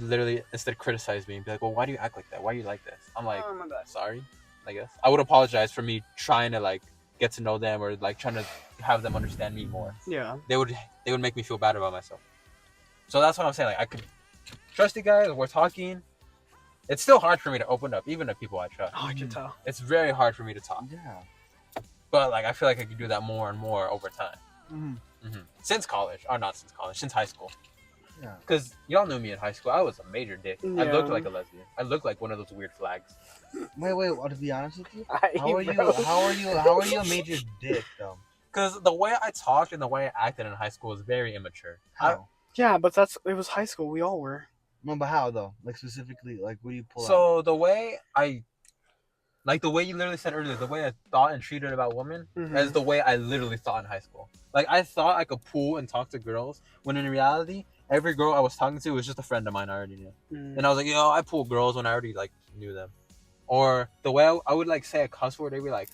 literally instead criticize me and be like, "Well, why do you act like that? Why are you like this?" I'm like, Oh, my bad. sorry, I guess. I would apologize for me trying to like get to know them or like trying to have them understand me more. Yeah. They would make me feel bad about myself. So that's what I'm saying. Like I could trust you guys. We're talking. It's still hard for me to open up, even to people I trust. Oh, I can tell. It's very hard for me to talk. Yeah. But like I feel like I could do that more and more over time. Mm-hmm. Since college, or not since college, since high school. Yeah. Because y'all knew me in high school. I was a major dick. I Yeah. looked like a lesbian. I looked like one of those weird flags. Wait. Well, to be honest with you, How how are you a major dick though? Because the way I talked and the way I acted in high school was very immature. How? Yeah, but it was high school. We all were. No, but how though? Like specifically, like what do you pull out? So the way like the way you literally said earlier, the way I thought and treated about women Mhm. is the way I literally thought in high school. Like I thought I could pull and talk to girls, when in reality, every girl I was talking to was just a friend of mine I already knew. Mm. And I was like, yo, I pull girls when I already like knew them. Or the way I would like say a cuss word every like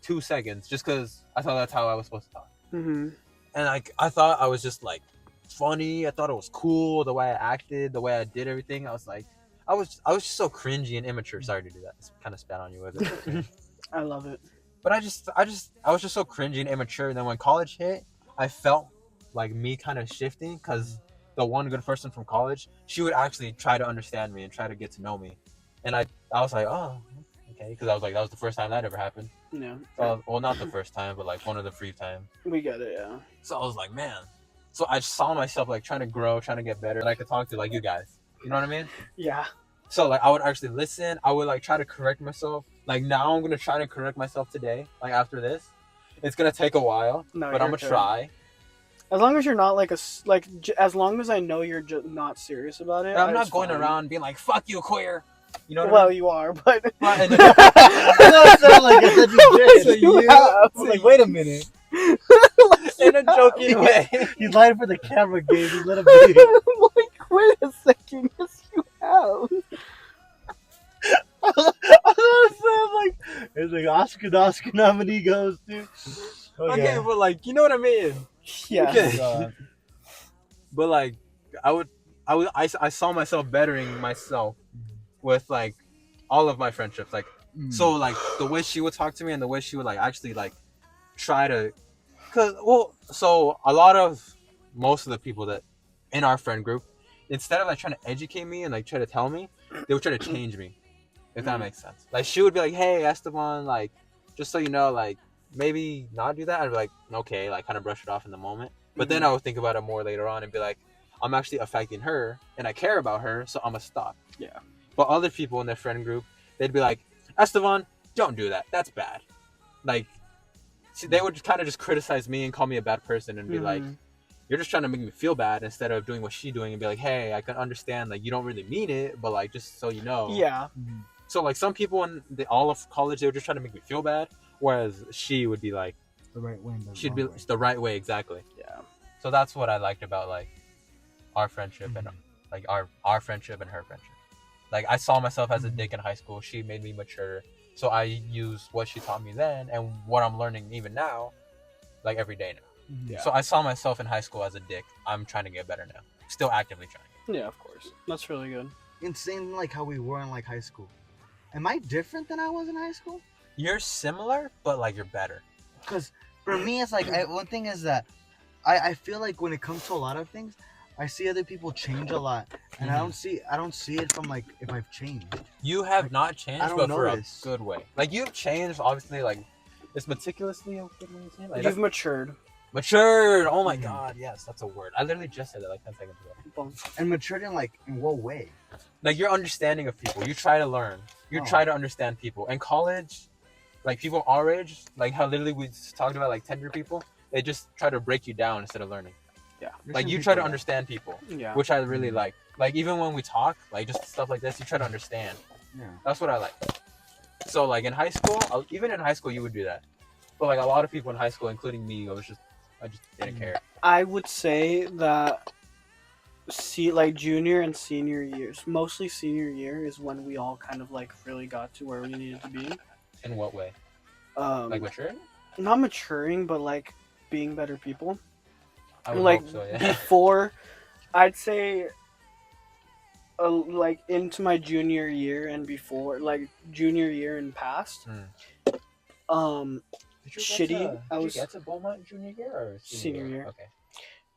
2 seconds, just because I thought that's how I was supposed to talk. Mhm. And like I thought I was just like funny. I thought it was cool the way I acted, the way I did everything. I was like, I was just so cringy and immature. Sorry to do that. It's kind of spat on you with it. I love it. But I was just so cringy and immature. And then when college hit, I felt like me kind of shifting because the one good person from college, she would actually try to understand me and try to get to know me. And I was like, oh, okay, because I was like, that was the first time that ever happened. Yeah. So, well, not the first time, but like one of the few times. We get it. Yeah. So I was like, man. So I saw myself like trying to grow, trying to get better, and I could talk to like you guys. You know what I mean? Yeah. So like I would actually listen. I would like try to correct myself. Like now I'm gonna try to correct myself today. Like after this, it's gonna take a while, No, but I'm you're gonna good. try. As long as you're not like as long as I know you're just not serious about it. And I'm not it's going fine. around being like "fuck you, queer." You know what Well, I mean? you are, but Right, and I sound like I said you did. So you have. I was like, wait a minute. in a joking way. He's lying for the camera, Gabe. Just let him be. Like, wait a second. Yes, you have. I was like, it's like Oscar nominee goes, dude. Okay, but like you know what I mean. Yeah. Okay. God. But like I saw myself bettering myself with like all of my friendships. Like so like the way she would talk to me and the way she would like actually like try to so most of the people that in our friend group, instead of like trying to educate me and like try to tell me, they would try to change me. If that makes sense. Like she would be like, hey Esteban, like just so you know, like maybe not do that. I'd be like, okay, like kind of brush it off in the moment. But then I would think about it more later on and be like, I'm actually affecting her and I care about her, so I'm gonna stop. Yeah. But other people in their friend group, they'd be like, Esteban, don't do that. That's bad. Like, see, they would kind of just criticize me and call me a bad person and be like, you're just trying to make me feel bad instead of doing what she's doing and be like, hey, I can understand, like, you don't really mean it, but like, just so you know. Yeah. So like some people in all of college, they were just trying to make me feel bad, whereas she would be like, The right way. she'd be the right way, exactly. Yeah. So that's what I liked about like our friendship and like our friendship and her friendship. Like I saw myself as a dick in high school. She made me mature, so I use what she taught me then and what I'm learning even now, like every day now. Yeah. So I saw myself in high school as a dick. I'm trying to get better now. Still actively trying. Yeah, of course. That's really good. Insane, like how we were in like high school. Am I different than I was in high school? You're similar, but like you're better. Because for me, it's like one thing is that I feel like when it comes to a lot of things, I see other people change a lot, and I don't see it from like if I've changed. You have Like, not changed, I don't but for a notice. good way. Like you've changed, obviously. Like it's meticulously a good way to say it. Like, You've matured. Matured. Oh my Mhm. god, yes, that's a word. I literally just said that like 10 seconds ago. Boom. And matured in what way? Like your understanding of people. You try to learn. You Oh. try to understand people. In college, like people our age, like how literally we just talked about like Tinder people, they just try to break you down instead of learning. Yeah. There's Like some you people try to that- understand people, Yeah. which I really Mhm. like. Like even when we talk, like just stuff like this, you try to understand. Yeah. That's what I like. So like in high school, even in high school, you would do that. But like a lot of people in high school, including me, I just didn't care. I would say that like junior and senior years, mostly senior year, is when we all kind of like really got to where we needed to be. In what way? Um, Like maturing? not maturing, but like being better people. I would Like hope so. Yeah. before, I'd say, like into my junior year and before, like junior year and past. Um, shitty. I Did you was get to Beaumont junior year or senior year. Okay.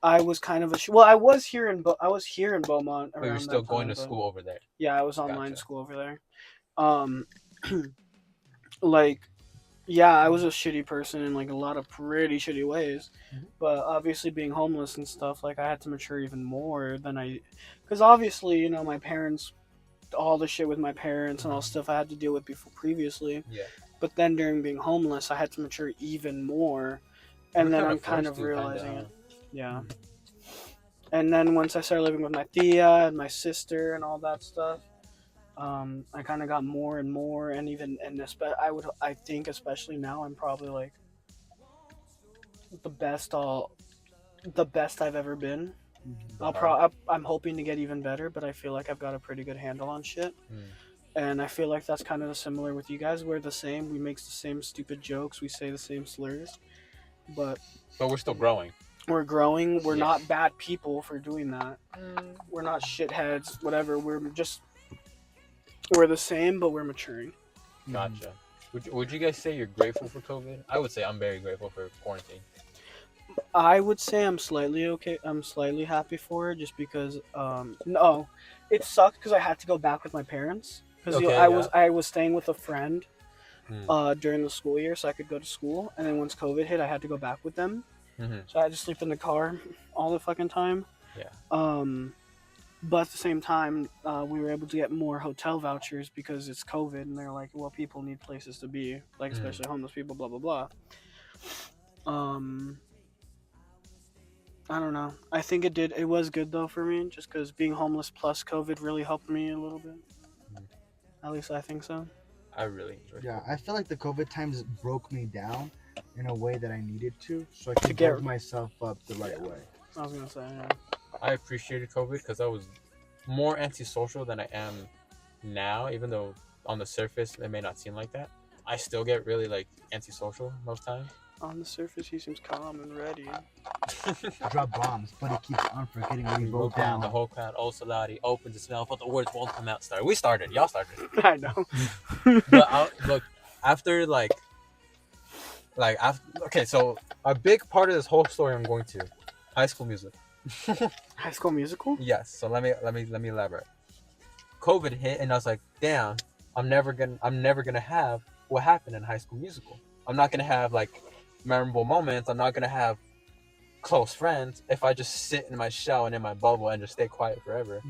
I was kind of a well. I was here in Beaumont But you're around still that going time, to but school over there. yeah, I was online Gotcha. school over there. Um, like, yeah, I was a shitty person in like a lot of pretty shitty ways, Mhm. but obviously being homeless and stuff, like I had to mature even more than because obviously my parents, all the shit with my parents and all stuff I had to deal with before previously. Yeah. But then during being homeless, I had to mature even more, and We're then kinda I'm kind forced of to, realizing kinda, it. Yeah. And then once I started living with my tia and my sister and all that stuff, I kind of got more and more, and even I think especially now I'm probably like the best I've ever been. the hard. I'm hoping to get even better, but I feel like I've got a pretty good handle on shit. Mm. And I feel like that's kind of similar with you guys. We're the same. We make the same stupid jokes. We say the same slurs, but But we're still growing. we're growing. We're Yeah. not bad people for doing that. We're not shitheads. Whatever. We're the same, but we're maturing. Gotcha. Would you guys say you're grateful for COVID? I would say I'm very grateful for quarantine. I would say I'm slightly okay. I'm slightly happy for it, just because. No, it sucked because I had to go back with my parents because Okay, I was staying with a friend Mm. during the school year, so I could go to school. And then once COVID hit, I had to go back with them. Mm-hmm. So I had to sleep in the car all the fucking time. Yeah. But at the same time, we were able to get more hotel vouchers because it's COVID, and they're like, well, people need places to be, like especially homeless people, blah blah blah. I don't know. I think it was good though for me, just because being homeless plus COVID really helped me a little bit. At least I think so. I really enjoyed Yeah, it. I feel like the COVID times broke me down in a way that I needed to, so I could get- build myself up the right way. I was gonna say, yeah. I appreciated COVID because I was more antisocial than I am now, even though on the surface it may not seem like that. I still get really like antisocial most times. On the surface, he seems calm and ready. Drop bombs, but it keeps on forgetting what he We wrote wrote down down. the whole crowd. Oh, Salati opens its mouth, but the words won't come out. We started. Y'all started. I know. But look, after after okay, so a big part of this whole story I'm going to High School Musical. High School Musical? Yes. So let me elaborate. COVID hit, and I was like, damn, I'm never gonna have what happened in High School Musical. I'm not gonna have like memorable moments. I'm not gonna have close friends if I just sit in my shell and in my bubble and just stay quiet forever.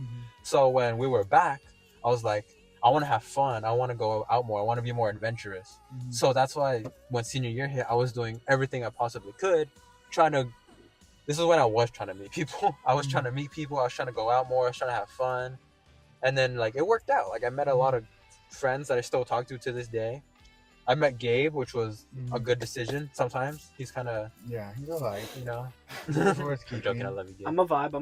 So when we were back, I was like, I want to have fun. I want to go out more. I want to be more adventurous. So that's why when senior year hit, I was doing everything I possibly could, this is when I was trying to meet people. I was trying to meet people. I was trying to go out more. I was trying to have fun. And then like it worked out. Like I met a lot of friends that I still talk to this day. I met Gabe, which was a good decision. Sometimes he's kind of He's alright. you know. Worth I'm joking. I love you, Gabe. I'm a vibe.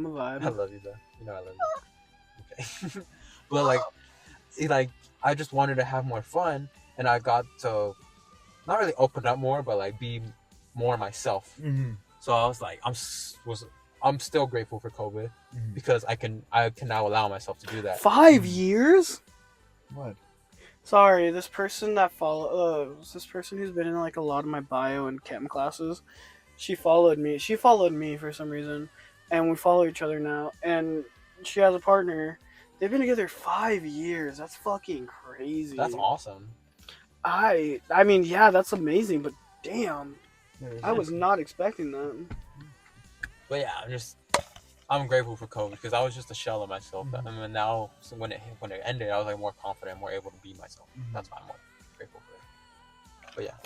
I love you, though. You know I love you. Okay. But like I just wanted to have more fun, and I got to not really open up more, but like be more myself. So I was like, I'm still grateful for COVID because I can now allow myself to do that. 5 years? What? Sorry, this person this person who's been in like a lot of my bio and chem classes, she followed me. She followed me for some reason, and we follow each other now. And she has a partner. They've been together 5 years. That's fucking crazy. That's awesome. I mean, yeah, that's amazing, but damn. I was not expecting that. But yeah, I'm grateful for COVID because I was just a shell of myself. Mhm. And then now, so when it ended, I was like more confident, more able to be myself. Mhm. That's why I'm more grateful for it. But yeah,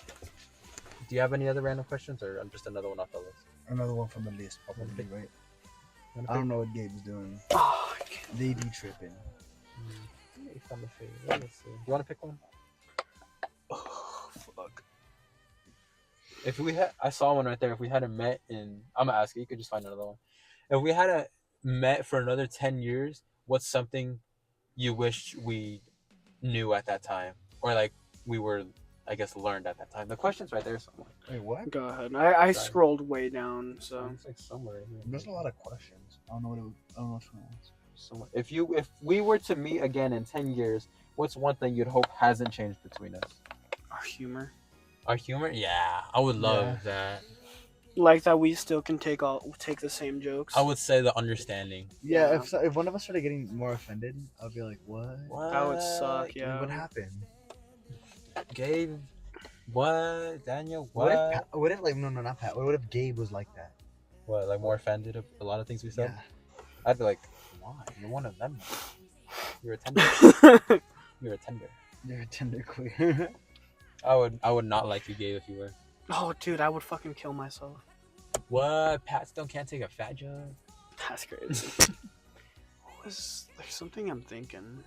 do you have any other random questions, or just another one off the list? Another one from the list, probably, Okay. right? Wanna I don't know what Gabe's doing. Oh, I can't. They be tripping. Let me see. Let me see. Do you want to pick one? Oh, fuck. If we had, I saw one right there. If we hadn't met I'm gonna ask you. You could just find another one. If we hadn't met for another 10 years, what's something you wish we knew at that time, or like we were, I guess, learned at that time? The question's right there somewhere. Wait, what? Go ahead. I Sorry. scrolled way down, so It's like somewhere. Here. There's a lot of questions. I don't know what one else. Somewhere. If we were to meet again in 10 years, what's one thing you'd hope hasn't changed between us? our humor, Our humor? Yeah, I would love that. like that, we still can take the same jokes. I would say the understanding. Yeah, Yeah. if one of us started getting more offended, I'd be like, what? What? That would suck. Yeah. What happened? Gabe? What? Daniel? What What? if, what if like, no, not Pat. What if Gabe was like that? What? Like more offended of a lot of things we said? Yeah. I'd be like, why? You're one of them. You're a tender. You're a tender. You're a tender queer. I would not like you, Gabe, if you were. Oh, dude, I would fucking kill myself. What? Pat still can't take a fat joke? That's crazy. There's something I'm thinking.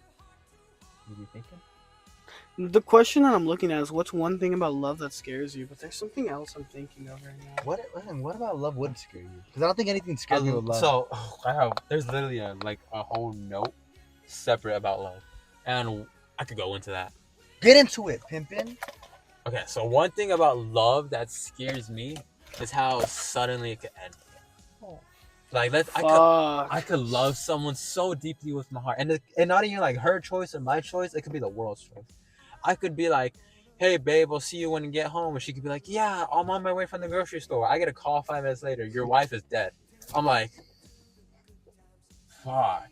You be thinking? The question that I'm looking at is, what's one thing about love that scares you? But there's something else I'm thinking of right now. What about love would scare you? Because I don't think anything scares me with love. So there's literally a whole note separate about love, and I could go into that. Get into it, pimpin'. Okay, so one thing about love that scares me is how suddenly it could end. Like I could love someone so deeply with my heart, and not even like her choice or my choice. It could be the world's choice. I could be like, "Hey, babe, I'll see you when you get home," and she could be like, "Yeah, I'm on my way from the grocery store." I get a call 5 minutes later. Your wife is dead. I'm like, fuck.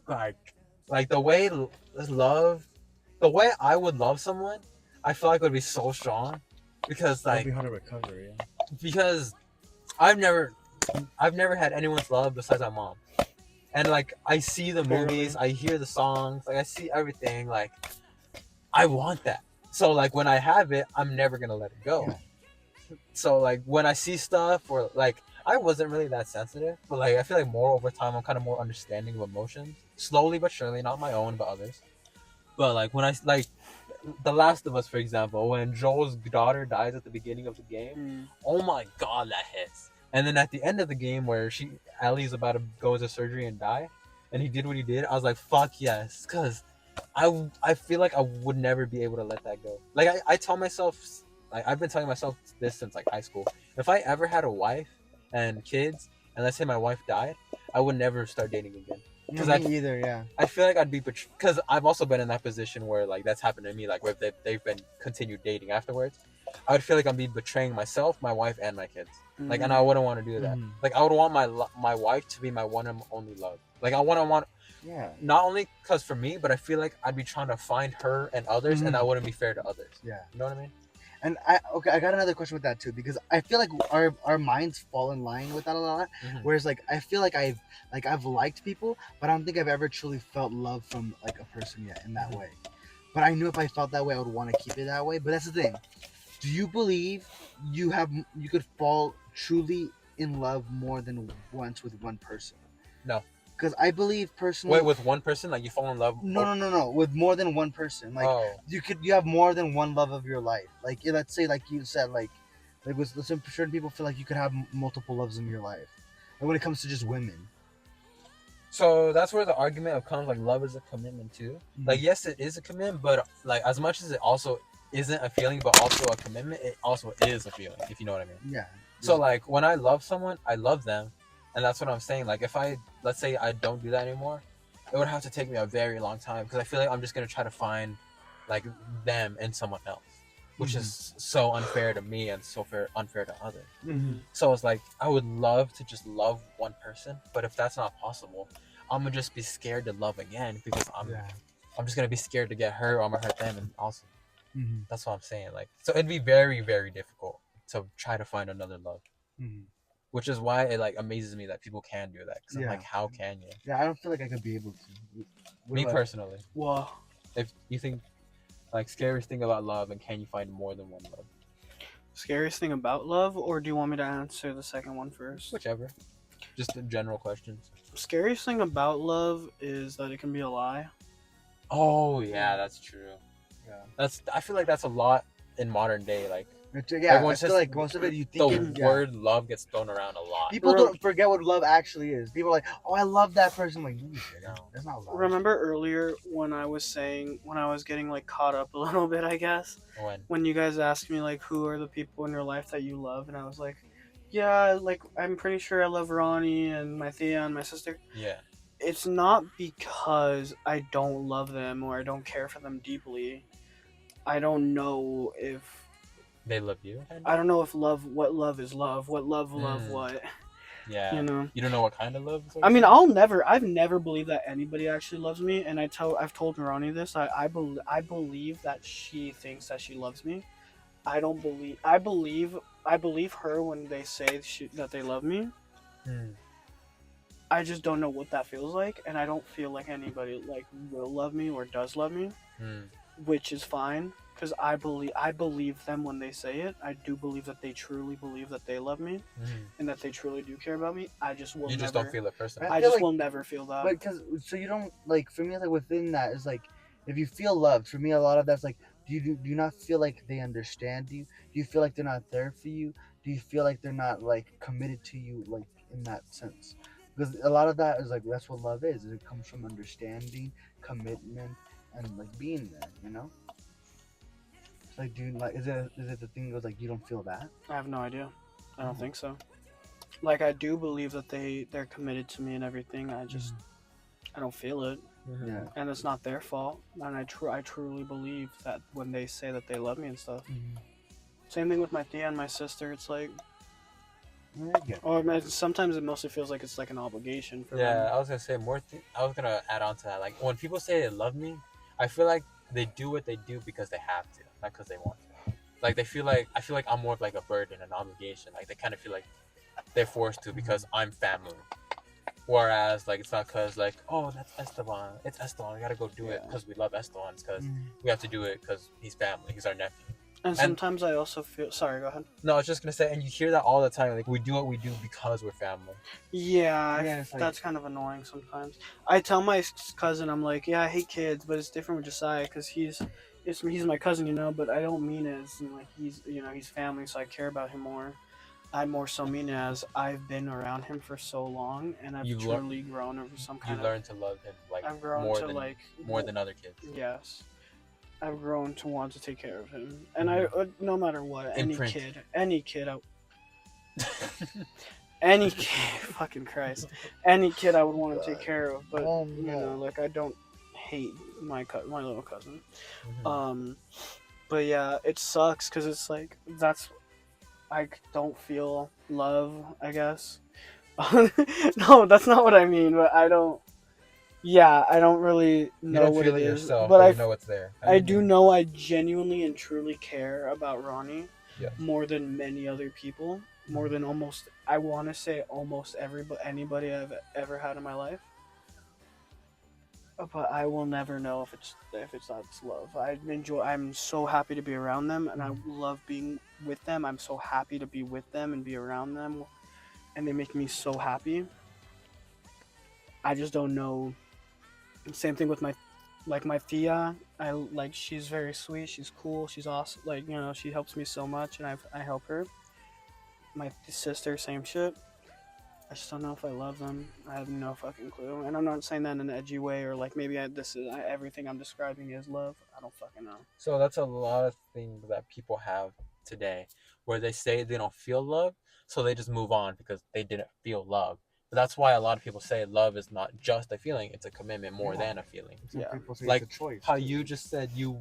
Like the way the way I would love someone, I feel like would be so strong, because That'd like be hard to recover, yeah. because I've never had anyone's love besides my mom, and like I see the movies, I hear the songs, like I see everything, like I want that. So like when I have it, I'm never gonna let it go. Yeah. So like when I see stuff, or like I wasn't really that sensitive, but like I feel like more over time I'm kind of more understanding of emotions, slowly but surely, not my own but others. But like when I like The Last of Us, for example, when Joel's daughter dies at the beginning of the game, oh my god, that hits. And then at the end of the game, where Ellie's about to go into surgery and die, and he did what he did, I was like, fuck yes, because I feel like I would never be able to let that go. Like I tell myself, like I've been telling myself this since like high school. If I ever had a wife and kids, and let's say my wife died, I would never start dating again. Because either, yeah. I feel like I'd be because I've also been in that position where like that's happened to me, like where they've been continued dating afterwards. I would feel like I'd be betraying myself, my wife, and my kids. Like, and I wouldn't want to do that. Like, I would want my wife to be my one and only love. Like, I want Yeah. not only because for me, but I feel like I'd be trying to find her and others, and that wouldn't be fair to others. Yeah. You know what I mean? And I got another question with that too, because I feel like our minds fall in line with that a lot. Whereas like I feel like I've liked people, but I don't think I've ever truly felt love from like a person yet in that way. But I knew if I felt that way, I would want to keep it that way. But that's the thing. Do you believe you could fall truly in love more than once with one person? No. Because I believe personally. Wait, with one person, like you fall in love? No. With more than one person, like you have more than one love of your life. Like let's say, like you said, like with certain people feel like you could have multiple loves in your life. And when it comes to just women. So that's where the argument comes. Like love is a commitment too. Like yes, it is a commitment, but like as much as it also isn't a feeling, but also a commitment, it also is a feeling. If you know what I mean? Yeah. So like when I love someone, I love them. And that's what I'm saying. Like, if let's say I don't do that anymore, it would have to take me a very long time, because I feel like I'm just going to try to find, like, them in someone else, which is so unfair to me and so unfair to others. So it's like, I would love to just love one person, but if that's not possible, I'm going to just be scared to love again, because I'm just going to be scared to get hurt, or I'm going to hurt them, and also, that's what I'm saying. Like, so it'd be very, very difficult. to try to find another love. Mhm. Which is why it like amazes me that people can do that. Cause I'm Yeah. like, how can you? Yeah, I don't feel like I could be able to. What Me about- personally, Well, if you think like scariest thing about love and can you find more than one love? scariest thing about love, or do you want me to answer the second one first? Whichever. Just the general questions. Scariest thing about love is that it can be a lie. Oh yeah, that's true. Yeah. I feel like that's a lot in modern day. Like Yeah, I everyone's feel just like most of it you the think word love gets thrown around a lot. people don't forget what love actually is. People are like, "Oh, I love that person." I'm like, no, you didn't. No. That's not love. Remember earlier when I was getting like caught up a little bit, I guess, when you guys asked me like who are the people in your life that you love, and I was like, yeah, like I'm pretty sure I love Ronnie and my Thea and my sister. Yeah. It's not because I don't love them or I don't care for them deeply. I don't know if They love you. I don't know if what love is love, what love what. Yeah. You know. You don't know what kind of love. I mean, I've never believed that anybody actually loves me, and I've told Ronnie this. I believe that she thinks that she loves me. I believe her when they say that they love me. I just don't know what that feels like, and I don't feel like anybody like will love me or does love me, which is fine because I believe them when they say it. I do believe that they truly believe that they love me, and that they truly do care about me. I just will. You just don't feel it personally. I just will never feel that. But because so you don't like for me like within that is like if you feel loved for me a lot of that's like do you not feel like they understand you? Do you feel like they're not there for you? Do you feel like they're not like committed to you like in that sense? Because a lot of that is like that's what love is. It comes from understanding, commitment, and like being there. You know. Like, do you like? Is it the thing that goes like you don't feel that? I have no idea. I don't think so. Like I do believe that they're committed to me and everything. I just I don't feel it. Yeah. And it's not their fault. And I truly believe that when they say that they love me and stuff. Same thing with my Thea and my sister. It's like, sometimes it mostly feels like it's like an obligation for them. Yeah, I was gonna say more. I was gonna add on to that. Like when people say they love me, I feel like they do what they do because they have to, not because they want to. Like I feel like I'm more of like a burden, an obligation. Like they kind of feel like they're forced to because I'm family. Whereas like it's not because like oh that's Estevan, it's Estevan, we gotta go do it because we love Estevan. It's because we have to do it because he's family, he's our nephew. And sometimes I also feel sorry. Go ahead. No, I was just gonna say, and you hear that all the time. Like we do what we do because we're family. Yeah, that's kind of annoying sometimes. I tell my cousin, I'm like, yeah, I hate kids, but it's different with Josiah because he's my cousin, you know. But I don't mean it as like he's family, so I care about him more. I more so mean it as I've been around him for so long, and I've truly grown over some kind of. You learn to love him like I've grown more than other kids. Yes. I've grown to want to take care of him, and I no matter what, any kid, any kid, fucking Christ, any kid I would want to take care of, but you know, like I don't hate my little cousin, but yeah, it sucks because it's like I don't feel love, I guess. No, that's not what I mean, but I don't. Yeah, I don't really know what it is, yourself, but I know it's there. I do know I genuinely and truly care about Ronnie more than many other people, more than almost anybody I've ever had in my life. But I will never know if it's not love. I'm so happy to be around them, and I love being with them. I'm so happy to be with them and be around them, and they make me so happy. I just don't know. Same thing with my Thea. She's very sweet. She's cool. She's awesome. Like, you know, she helps me so much, and I help her. My sister, same shit. I just don't know if I love them. I have no fucking clue. And I'm not saying that in an edgy way or like maybe everything I'm describing is love. I don't fucking know. So that's a lot of things that people have today, where they say they don't feel love, so they just move on because they didn't feel love. But that's why a lot of people say love is not just a feeling; it's a commitment more than a feeling. People say like it's a choice. How you just said you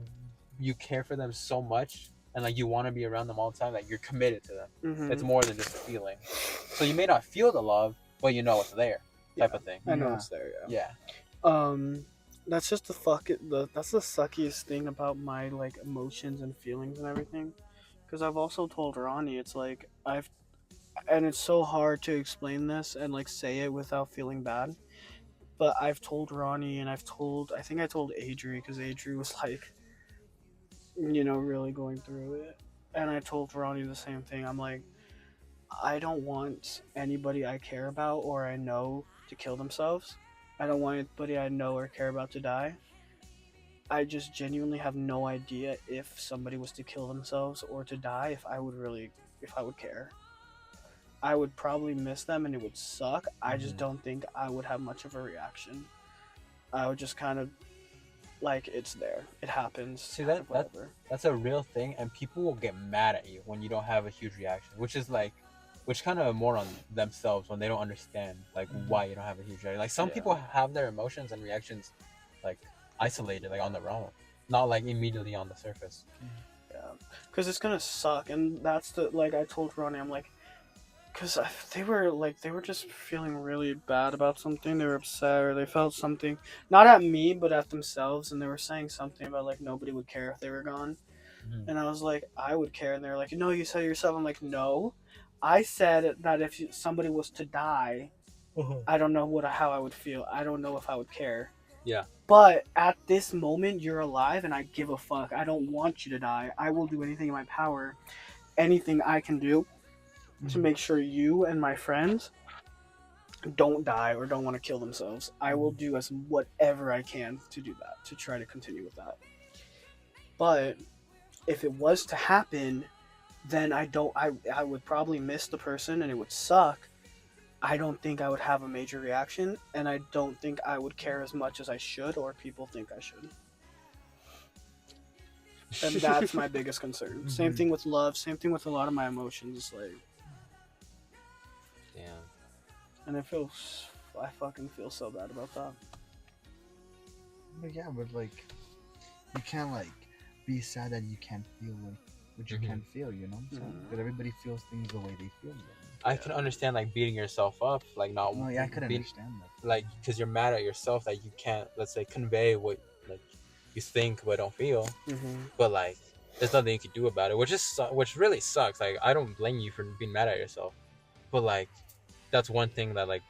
care for them so much, and like you want to be around them all the time, that you're committed to them. It's more than just a feeling. So you may not feel the love, but you know it's there, type of thing. I know it's there. Yeah. That's just that's the suckiest thing about my like emotions and feelings and everything, Because I've also told Ronnie, it's like and it's so hard to explain this and like say it without feeling bad. But I've told Ronnie, and I think I told Adri, because Adri was like, really going through it. And I told Ronnie the same thing. I'm like, I don't want anybody I care about or I know to kill themselves. I don't want anybody I know or care about to die. I just genuinely have no idea if somebody was to kill themselves or to die, if I would care. I would probably miss them and it would suck. I just don't think I would have much of a reaction. I would just kind of like, it's there, it happens. See, that's a real thing, and people will get mad at you when you don't have a huge reaction, which kind of more on themselves when they don't understand like why you don't have a huge reaction. Like some people have their emotions and reactions like isolated, like on their own, not like immediately on the surface. Yeah, because it's gonna suck, and that's the like I told Ronnie, I'm like, because they were just feeling really bad about something. They were upset or they felt something, not at me but at themselves, and they were saying something about like nobody would care if they were gone. And I was like, I would care, and they're like, no, you said it yourself. I'm like, no, I said that if somebody was to die, I don't know how I would feel. I don't know if I would care. Yeah. But at this moment, you're alive, and I give a fuck. I don't want you to die. I will do anything in my power, anything I can do to make sure you and my friends don't die or don't want to kill themselves. I will do as whatever I can to do that, to try to continue with that. But if it was to happen, then I would probably miss the person and it would suck. I don't think I would have a major reaction, and I don't think I would care as much as I should or people think I should. And that's my biggest concern. Same thing with love, same thing with a lot of my emotions, like, Damn. and I fucking feel so bad about that. But yeah, but like, you can't like be sad that you can't feel what you can't feel, you know? Because everybody feels things the way they feel them. I can understand like beating yourself up, like not. No, yeah, I could understand that. Like, because you're mad at yourself that you can't, let's say, convey what like you think but don't feel. But like, there's nothing you can do about it, which really sucks. Like, I don't blame you for being mad at yourself, but like, that's one thing that like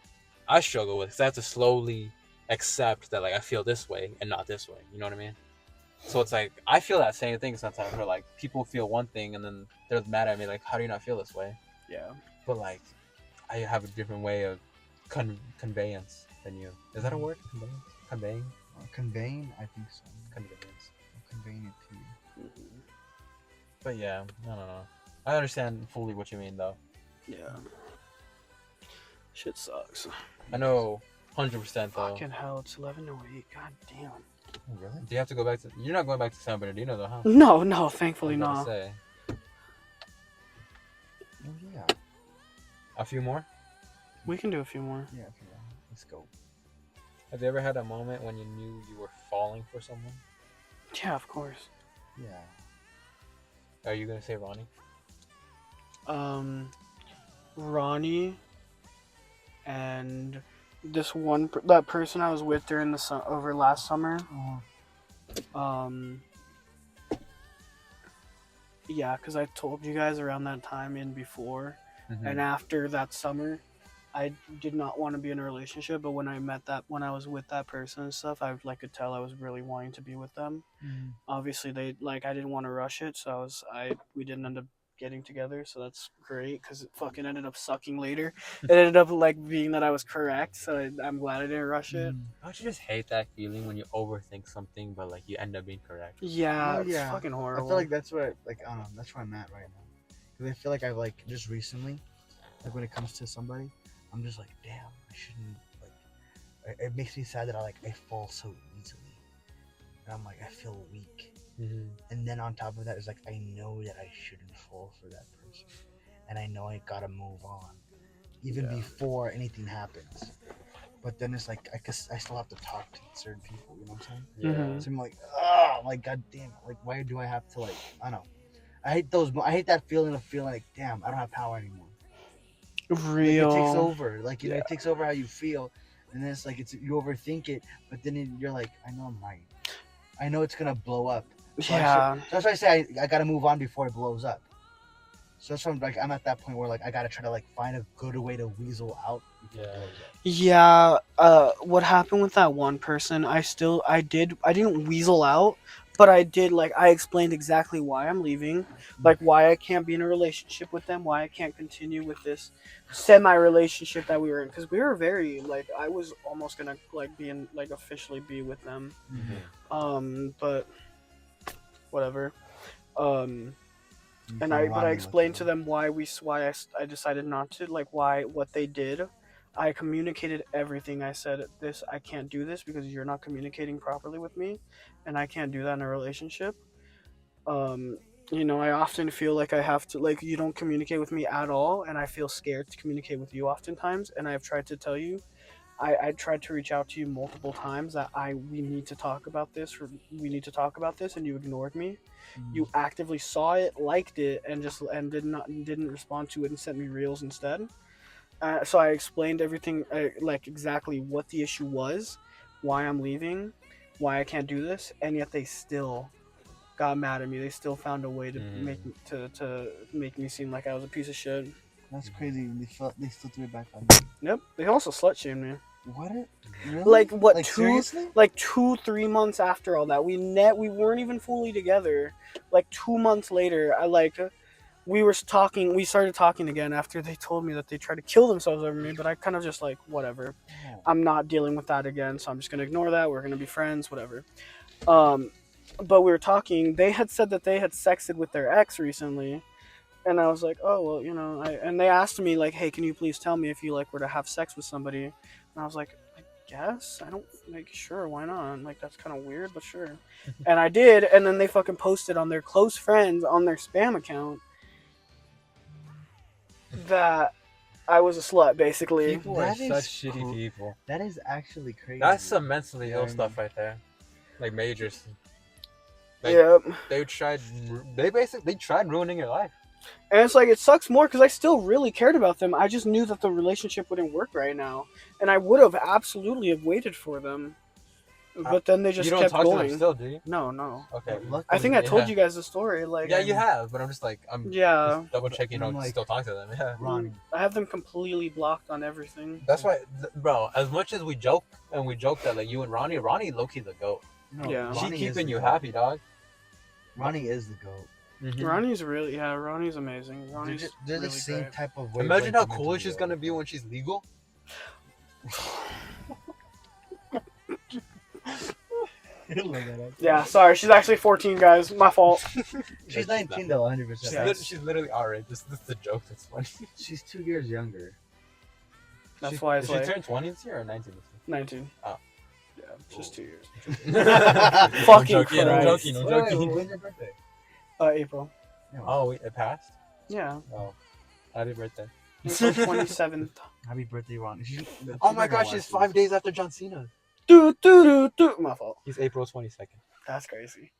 I struggle with, because I have to slowly accept that like I feel this way and not this way. You know what I mean? So it's like I feel that same thing sometimes, where like people feel one thing and then they're mad at me, like, how do you not feel this way? Yeah. But like, I have a different way of conveyance than you. Is that a word? Conveying? Conveying? I think so. Conveyance. I'm conveying it to you. But yeah, I don't know. I understand fully what you mean, though. Yeah. Shit sucks. I know 100% though. Fucking hell, it's 11:08. God damn. Oh, really? Do you have to go back to... You're not going back to San Bernardino though, huh? No, thankfully not. Say. Oh, yeah. A few more? We can do a few more. Yeah, let's go. Have you ever had a moment when you knew you were falling for someone? Yeah, of course. Yeah. Are you gonna say Ronnie? Ronnie and that person I was with during over last summer. Yeah, because I told you guys around that time and before, and after that summer, I did not want to be in a relationship. But when I was with that person and stuff, I could tell I was really wanting to be with them. Obviously, I didn't want to rush it, so we didn't end up getting together, so that's great, because it fucking ended up sucking later. It ended up like being that I was correct, so I'm glad I didn't rush it. Don't you just hate that feeling when you overthink something but like you end up being correct? Yeah, it's fucking horrible. I feel like that's where I don't know, that's where I'm at right now, because I feel like I've like just recently, like when it comes to somebody, I'm just like, damn, I shouldn't, like, it makes me sad that I fall so easily, and I'm like, I feel weak. And then on top of that, it's like, I know that I shouldn't fall for that person, and I know I gotta move on, even before anything happens. But then it's like, I still have to talk to certain people, you know what I'm saying? So I'm like, god damn it, like, why do I have to, like, I don't know. I hate that feeling of feeling like, damn, I don't have power anymore. Real. Like, it takes over, like, you know, it takes over how you feel, and then it's like, you overthink it, but then you're like, I know I'm right. I know it's gonna blow up. So that's why I say I gotta move on before it blows up. So that's why I'm at that point where like I gotta try to like find a good way to weasel out before it blows up. Yeah, what happened with that one person, I didn't weasel out, but I did, like, I explained exactly why I'm leaving, like, why I can't be in a relationship with them, why I can't continue with this semi-relationship that we were in, because we were very, like, I was almost gonna, like, officially be with them, but whatever, um, You and found I Ronnie explained to luckily. them I decided not to, like, what they did. I communicated everything. I said, this, I can't do this because you're not communicating properly with me, and I can't do that in a relationship. um I often feel like I have to, like, you don't communicate with me at all, and I feel scared to communicate with you oftentimes, and I've tried to tell you, I tried to reach out to you multiple times that we need to talk about this, or we need to talk about this, and you ignored me. You actively saw it, liked it, and didn't respond to it, and sent me reels instead. So I explained everything, like, exactly what the issue was, why I'm leaving, why I can't do this, and yet they still got mad at me. They still found a way to make me seem like I was a piece of shit. That's crazy. They still threw it back on you. Yep. They also slut shamed me. What? Really? Like, what, Like seriously? 2-3 months after all that, we weren't even fully together. Like, 2 months later, we started talking again after they told me that they tried to kill themselves over me, but I kind of just, like, whatever. Oh. I'm not dealing with that again, so I'm just gonna ignore that. We're gonna be friends, whatever. Um, but we were talking. They had said that they had sexted with their ex recently, and I was like, oh well, and they asked me, like, hey, can you please tell me if you, like, were to have sex with somebody? And I was like, I guess I don't, like, sure, why not? Like, that's kind of weird, but sure. And I did, and then they fucking posted on their close friends on their spam account that I was a slut, basically. People are That such is shitty people. That is actually crazy. That's some mentally Yeah, ill I stuff right there. Like majors. Like, Yep. they tried ruining your life. And it's like, it sucks more because I still really cared about them. I just knew that the relationship wouldn't work right now, and I would have absolutely have waited for them, but then they just You don't kept talk to going. them still, do you? No. Okay. Luckily, I think I told Yeah. you guys the story. Like, Yeah, you have, but I'm just like, yeah, just double checking you I'm don't like- still talk to them. Yeah. Ronnie. I have them completely blocked on everything. That's why, bro. As much as we joke that like you and Ronnie low-key the goat. No, Yeah. She Ronnie is keeping the you goat. happy, dog. Ronnie is the goat. Ronnie's Ronnie's amazing. Ronnie's They're really the same great. type of. Imagine how wavelength cool she's mentally gonna ill. be when she's legal. Look at her. Yeah, sorry, she's actually 14, guys. My fault. She's 19 though, 100%. She's literally alright. This is the joke that's funny. She's 2 years younger. That's why it's Did she like turn 20 this year or 19 this 19. Oh. Yeah, just 2 years. year? Fucking joking, I'm Christ. joking, I'm Wait, joking. when's your birthday? April. Oh, wait, it passed? Yeah, Oh. Happy birthday. April 27th. Happy birthday, Ronnie. Oh my gosh, she's 5 days after John Cena. My fault. He's April 22nd. That's crazy.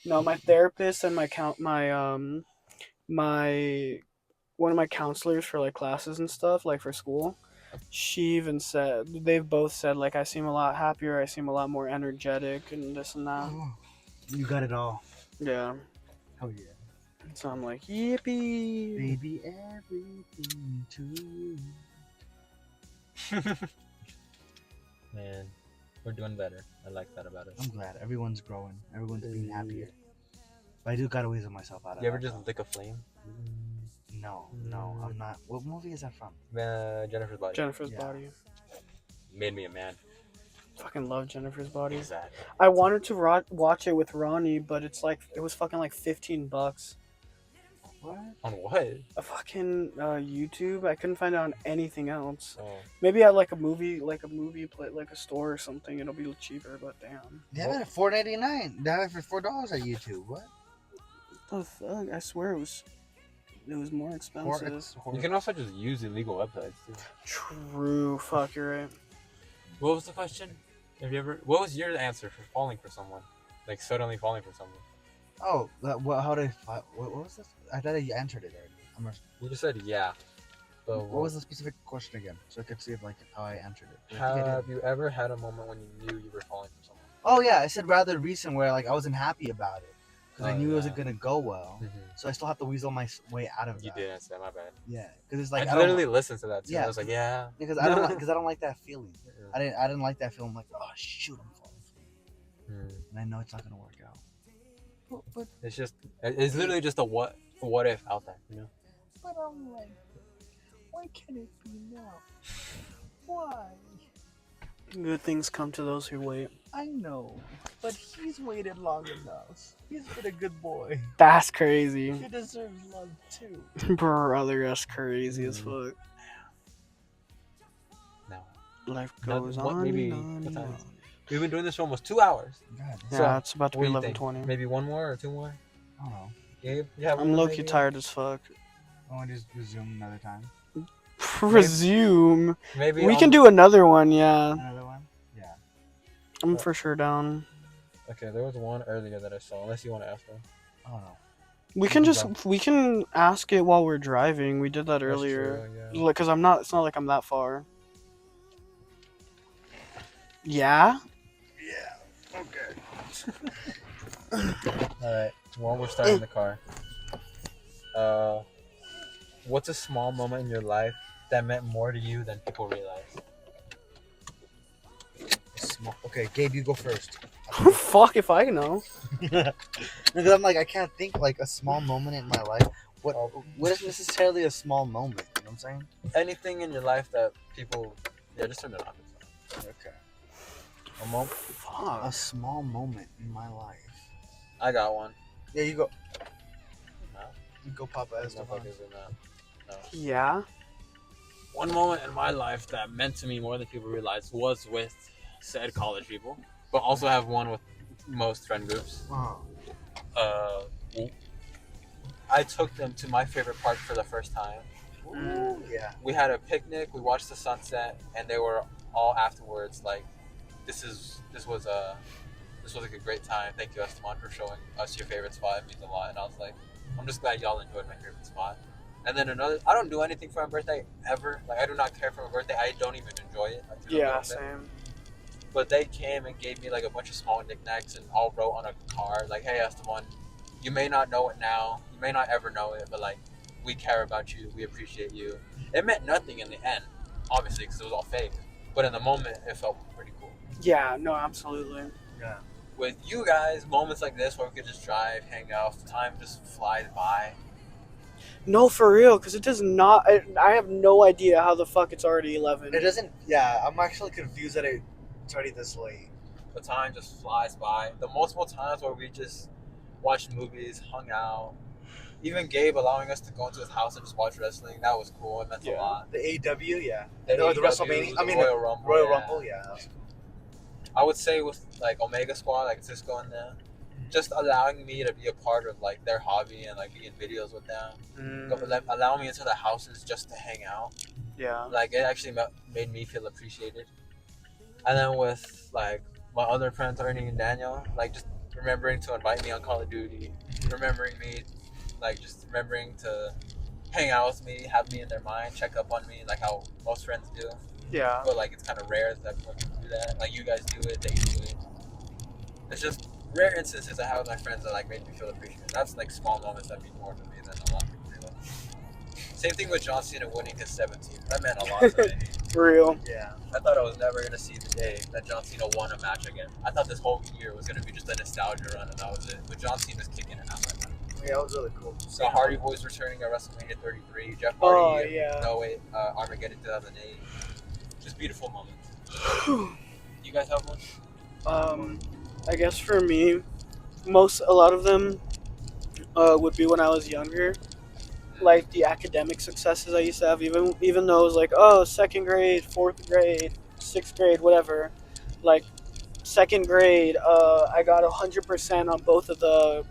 No, my therapist and my one of my counselors for, like, classes and stuff, like for school, they've both said, like, I seem a lot happier, I seem a lot more energetic, and this and that. You got it all. Yeah. Oh yeah. So I'm like, yippee. Baby, everything to you. Man, we're doing better. I like that about us. I'm glad everyone's growing. Everyone's being happier. But I do gotta weasel myself out of You ever that, just though. lick a flame? No, I'm not. What movie is that from? Jennifer's Body. Jennifer's Yeah. Body. Made me a man. Fucking love Jennifer's Body. Exactly. I wanted to watch it with Ronnie, but it was fucking like $15. What? On what? A fucking YouTube. I couldn't find it on anything else. Oh. Maybe at like a movie play, like a store or something. It'll be cheaper, but damn. They have it at $4.99. They have it for $4 at YouTube. What? The fuck? I swear it was more expensive. You can also just use illegal websites too. True. Fuck, you're right. What was the question? What was your answer for falling for someone? Like suddenly falling for someone? Oh, how did I? What was this? I thought I answered it already. You just said yeah. But What was the specific question again? So I could see if how I answered it. I think I Have did. you ever had a moment when you knew you were falling for someone? Oh yeah, I said rather recent where like I wasn't happy about it because I Oh, knew it wasn't yeah. gonna go well. Mhm. So I still have to weasel my way out of that. You didn't say, my bad. Yeah, because it's like I I literally don't, listened to that too. Yeah. I was like, yeah. because I don't like that feeling. I didn't like that feeling. Like, oh shoot, I'm falling asleep, and I know it's not gonna work out. But It's literally just a what if out there, you know? but I'm like, why can't it be now? Why? Good things come to those who wait. I know, but he's waited long enough. He's been a good boy. That's crazy. He deserves love too. Brother, that's crazy as fuck. No. Life Not- goes what- on maybe- and on what and time on. is it? We've been doing this for almost 2 hours. God, Yeah, So, it's about to what be do you think? 11:20. Maybe one more or two more? I don't know. Gabe? Yeah, I'm low-key tired as fuck. I want to just resume another time. Resume. Maybe We can do another one, yeah. Another one? Yeah. I'm for sure down. Okay, there was one earlier that I saw. Unless you want to ask one. I don't know. We can ask it while we're driving. We did that That's earlier. true, yeah. Like, cause it's not like I'm that far. Yeah. Yeah. Okay. Alright, while we're starting the car. What's a small moment in your life that meant more to you than people realize? Okay, Gabe, you go first. Fuck if I know. Because I'm like, I can't think like a small moment in my life. What is necessarily a small moment? You know what I'm saying? Anything in your life that people... Yeah, just turn it off. Okay. A moment? Fuck. A small moment in my life. I got one. Yeah, you go. No? You go, Papa Estevan. Motherfuckers in that. No. Yeah. One moment in my life that meant to me more than people realize was with said college people, but also have one with most friend groups. Oh. I took them to my favorite park for the first time. Ooh, yeah. We had a picnic, we watched the sunset, and they were all afterwards like, this was like a great time. Thank you, Estevan, for showing us your favorite spot. It means a lot. And I was like, I'm just glad y'all enjoyed my favorite spot. And then I don't do anything for my birthday ever. Like, I do not care for my birthday. I don't even enjoy it. Like, Yeah, same. But they came and gave me like a bunch of small knickknacks and all wrote on a card like, hey, Esteban, you may not know it now. You may not ever know it, but like, we care about you. We appreciate you. It meant nothing in the end, obviously, because it was all fake. But in the moment, it felt pretty cool. Yeah, no, absolutely. Yeah. With you guys, moments like this where we could just drive, hang out, time just flies by. No, for real, because it does not. I have no idea how the fuck it's already 11. It doesn't. Yeah, I'm actually confused that it's already this late. The time just flies by. The multiple times where we just watched movies, hung out. Even Gabe allowing us to go into his house and just watch wrestling. That was cool. It meant a lot. The AEW, yeah. The The AEW, WrestleMania. I mean, Royal Rumble. Royal yeah. Rumble, yeah. That was cool. I would say with like Omega Squad, like Cisco in there, just allowing me to be a part of like their hobby and like be in videos with them, allowing me into the houses just to hang out. Yeah. Like, it actually made me feel appreciated. And then with like my other friends, Ernie and Daniel, like just remembering to invite me on Call of Duty, remembering to hang out with me, have me in their mind, check up on me, like how most friends do. Yeah. But like, it's kind of rare that everyone can do that. Like, you guys do it, they do it. It's just rare instances I have with my friends that like made me feel appreciated. That's like small moments that mean more to me than a lot of people realize. Same thing with John Cena winning his 17th. That meant a lot to me. For real. Yeah. I thought I was never gonna see the day that John Cena won a match again. I thought this whole year was gonna be just a nostalgia run, and that was it. But John Cena's kicking it out like that. Yeah, it was really cool. So Hardy Boys returning at WrestleMania 33. Jeff Oh, Hardy, yeah. Armageddon 2008. Just beautiful moments. You guys have one? I guess for me, a lot of them would be when I was younger. Like the academic successes I used to have, even though it was like, oh, 2nd grade, 4th grade, 6th grade, whatever. Like, 2nd grade, I got 100% on both of the,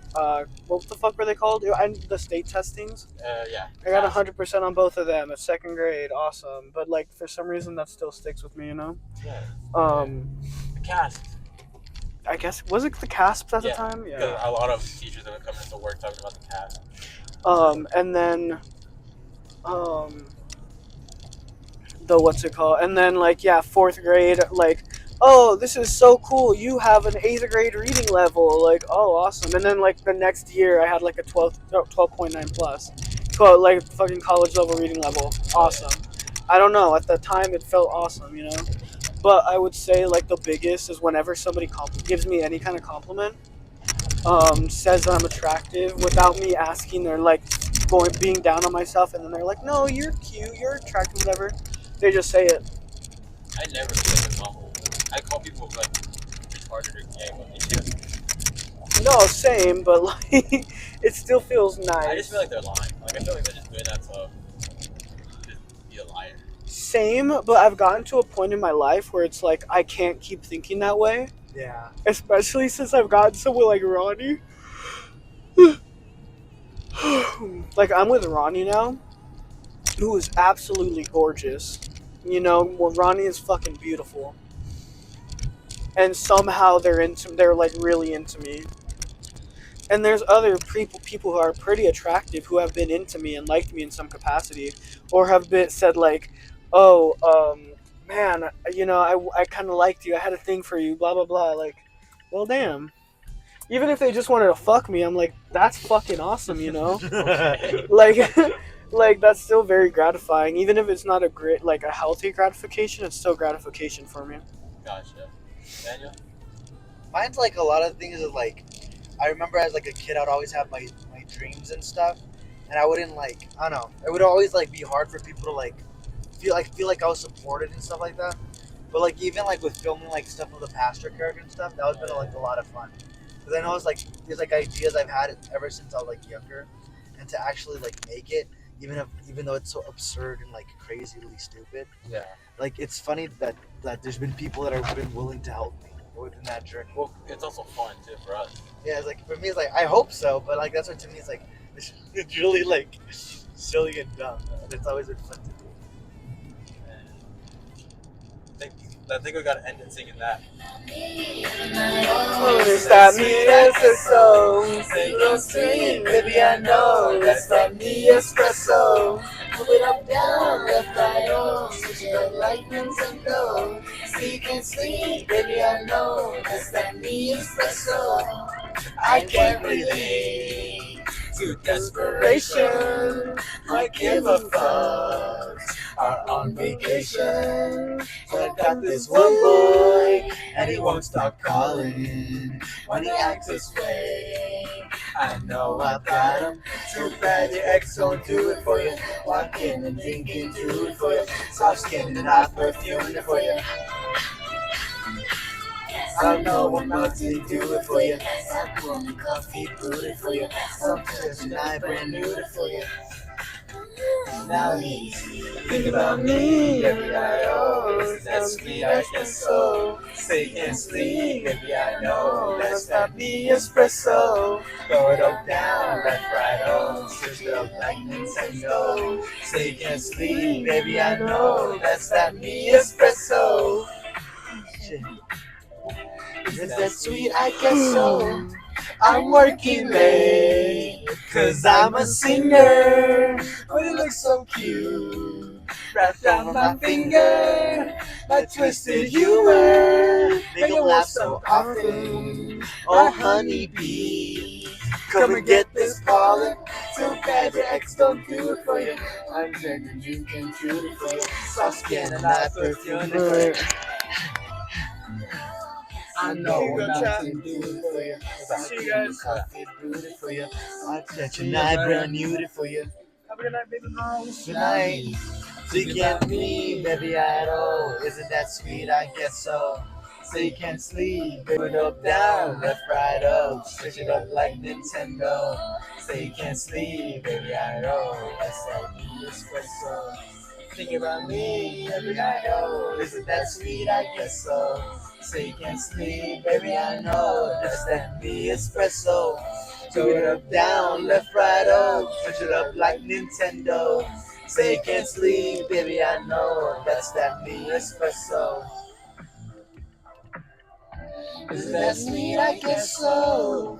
what the fuck were they called? And the state testings. Yeah. I got 100% on both of them at 2nd grade. Awesome. But like, for some reason, that still sticks with me, you know? Yeah. The cast. I guess, was it the CASPs at the Yeah. time? Yeah. A lot of teachers that would come into work talking about the cast. And then, the what's it called? And then, like, yeah, 4th grade, like, oh, this is so cool. You have an 8th grade reading level. Like, oh, awesome. And then, like, the next year, I had, like, a 12.9 plus. Like, fucking college level reading level. Awesome. I don't know. At the time, it felt awesome, you know? But I would say, like, the biggest is whenever somebody gives me any kind of compliment, says that I'm attractive without me asking, they're, like, being down on myself, and then they're like, no, you're cute, you're attractive, whatever. They just say it. I never feel like a compliment. I call people like retarded or gay when they do. No, same, but like it still feels nice. I just feel like they're lying. Like I feel like they're just doing that to just be a liar. Same, but I've gotten to a point in my life where it's like I can't keep thinking that way. Yeah. Especially since I've gotten someone like Ronnie. Like I'm with Ronnie now, who is absolutely gorgeous. You know, well, Ronnie is fucking beautiful. And somehow they're like really into me. And there's other people who are pretty attractive who have been into me and liked me in some capacity, or have been said like, "Oh, man, you know, I kind of liked you. I had a thing for you." Blah blah blah. Like, well, damn. Even if they just wanted to fuck me, I'm like, that's fucking awesome, you know. Like, like that's still very gratifying. Even if it's not a great, like a healthy gratification, it's still gratification for me. Gotcha. Daniel? Mine's like a lot of things is like, I remember as like a kid, I'd always have my dreams and stuff, and I wouldn't like, I don't know, it would always like be hard for people to like feel like I was supported and stuff like that. But like even like with filming like stuff of the pastor character and stuff, that was been like a lot of fun. Because I know it's like there's like ideas I've had ever since I was like younger, and to actually like make it, even though it's so absurd and like crazily stupid. Yeah. Like it's funny that there's been people that have been willing to help me within that journey. Well, it's also fun too for us. Yeah, it's like for me, it's like I hope so, but like that's what to me it's like it's really like silly and dumb. And it's always been fun to do. I think we gotta end it singing that. It's that me espresso. Sweet, baby, I know. That's that me espresso. Move it up, down, left, right, oh. Switch it up like Nintendo. Sleep and sleep, baby, I know. That's that me espresso. I can't relate to desperation. I give a fuck. Are on vacation. But I got this one boy, and he won't stop calling. When he acts this way, I know I've got him. Too bad your ex don't do it for you. Walking and drinking, do it for you. Soft skin and hot perfume for you. I know I'm about to do it for you. I'm warm coffee, brew it for you. Sometimes tonight, brand new it for you. Now he's think about me every night. Oh, that's sweet, I guess so. Say can't sleep, baby, I know. That's that me espresso. Throw it up, down, left, right, oh. Switch it up like Nintendo. Say can't sleep, baby, I know. That's that me espresso. Is that sweet? I guess so. I'm working late, cause I'm a singer. But it looks so cute. Wrapped around my finger. My twisted humor. Make it laugh so often. Oh, honeybee. Come and get this pollen. Too bad your ex don't do it for you. I'm drinking, you can do it for you. Soft skin and I perfume for you. I know I'm not to do it for you. See you guys. Coffee brewed it for you. I'll set your night brand new it for you. Have a good night, baby girl. Good night. So you get me, baby, I know. Isn't that sweet? I guess so. So you can't sleep. Put it up, down, left, right, up. Switch it up like Nintendo. So you can't sleep, baby, I know. That's that new espresso. Think about me, baby, I know. Isn't that sweet? I guess so. So you can't sleep, baby, I know. That's that me espresso. Do it up, down, left, right, up. Switch it up like Nintendo. So you can't sleep, baby, I know. That's that me espresso. Isn't that sweet? I guess so.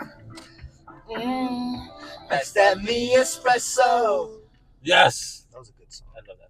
That's that me espresso. Yes! That was a good song. I love that.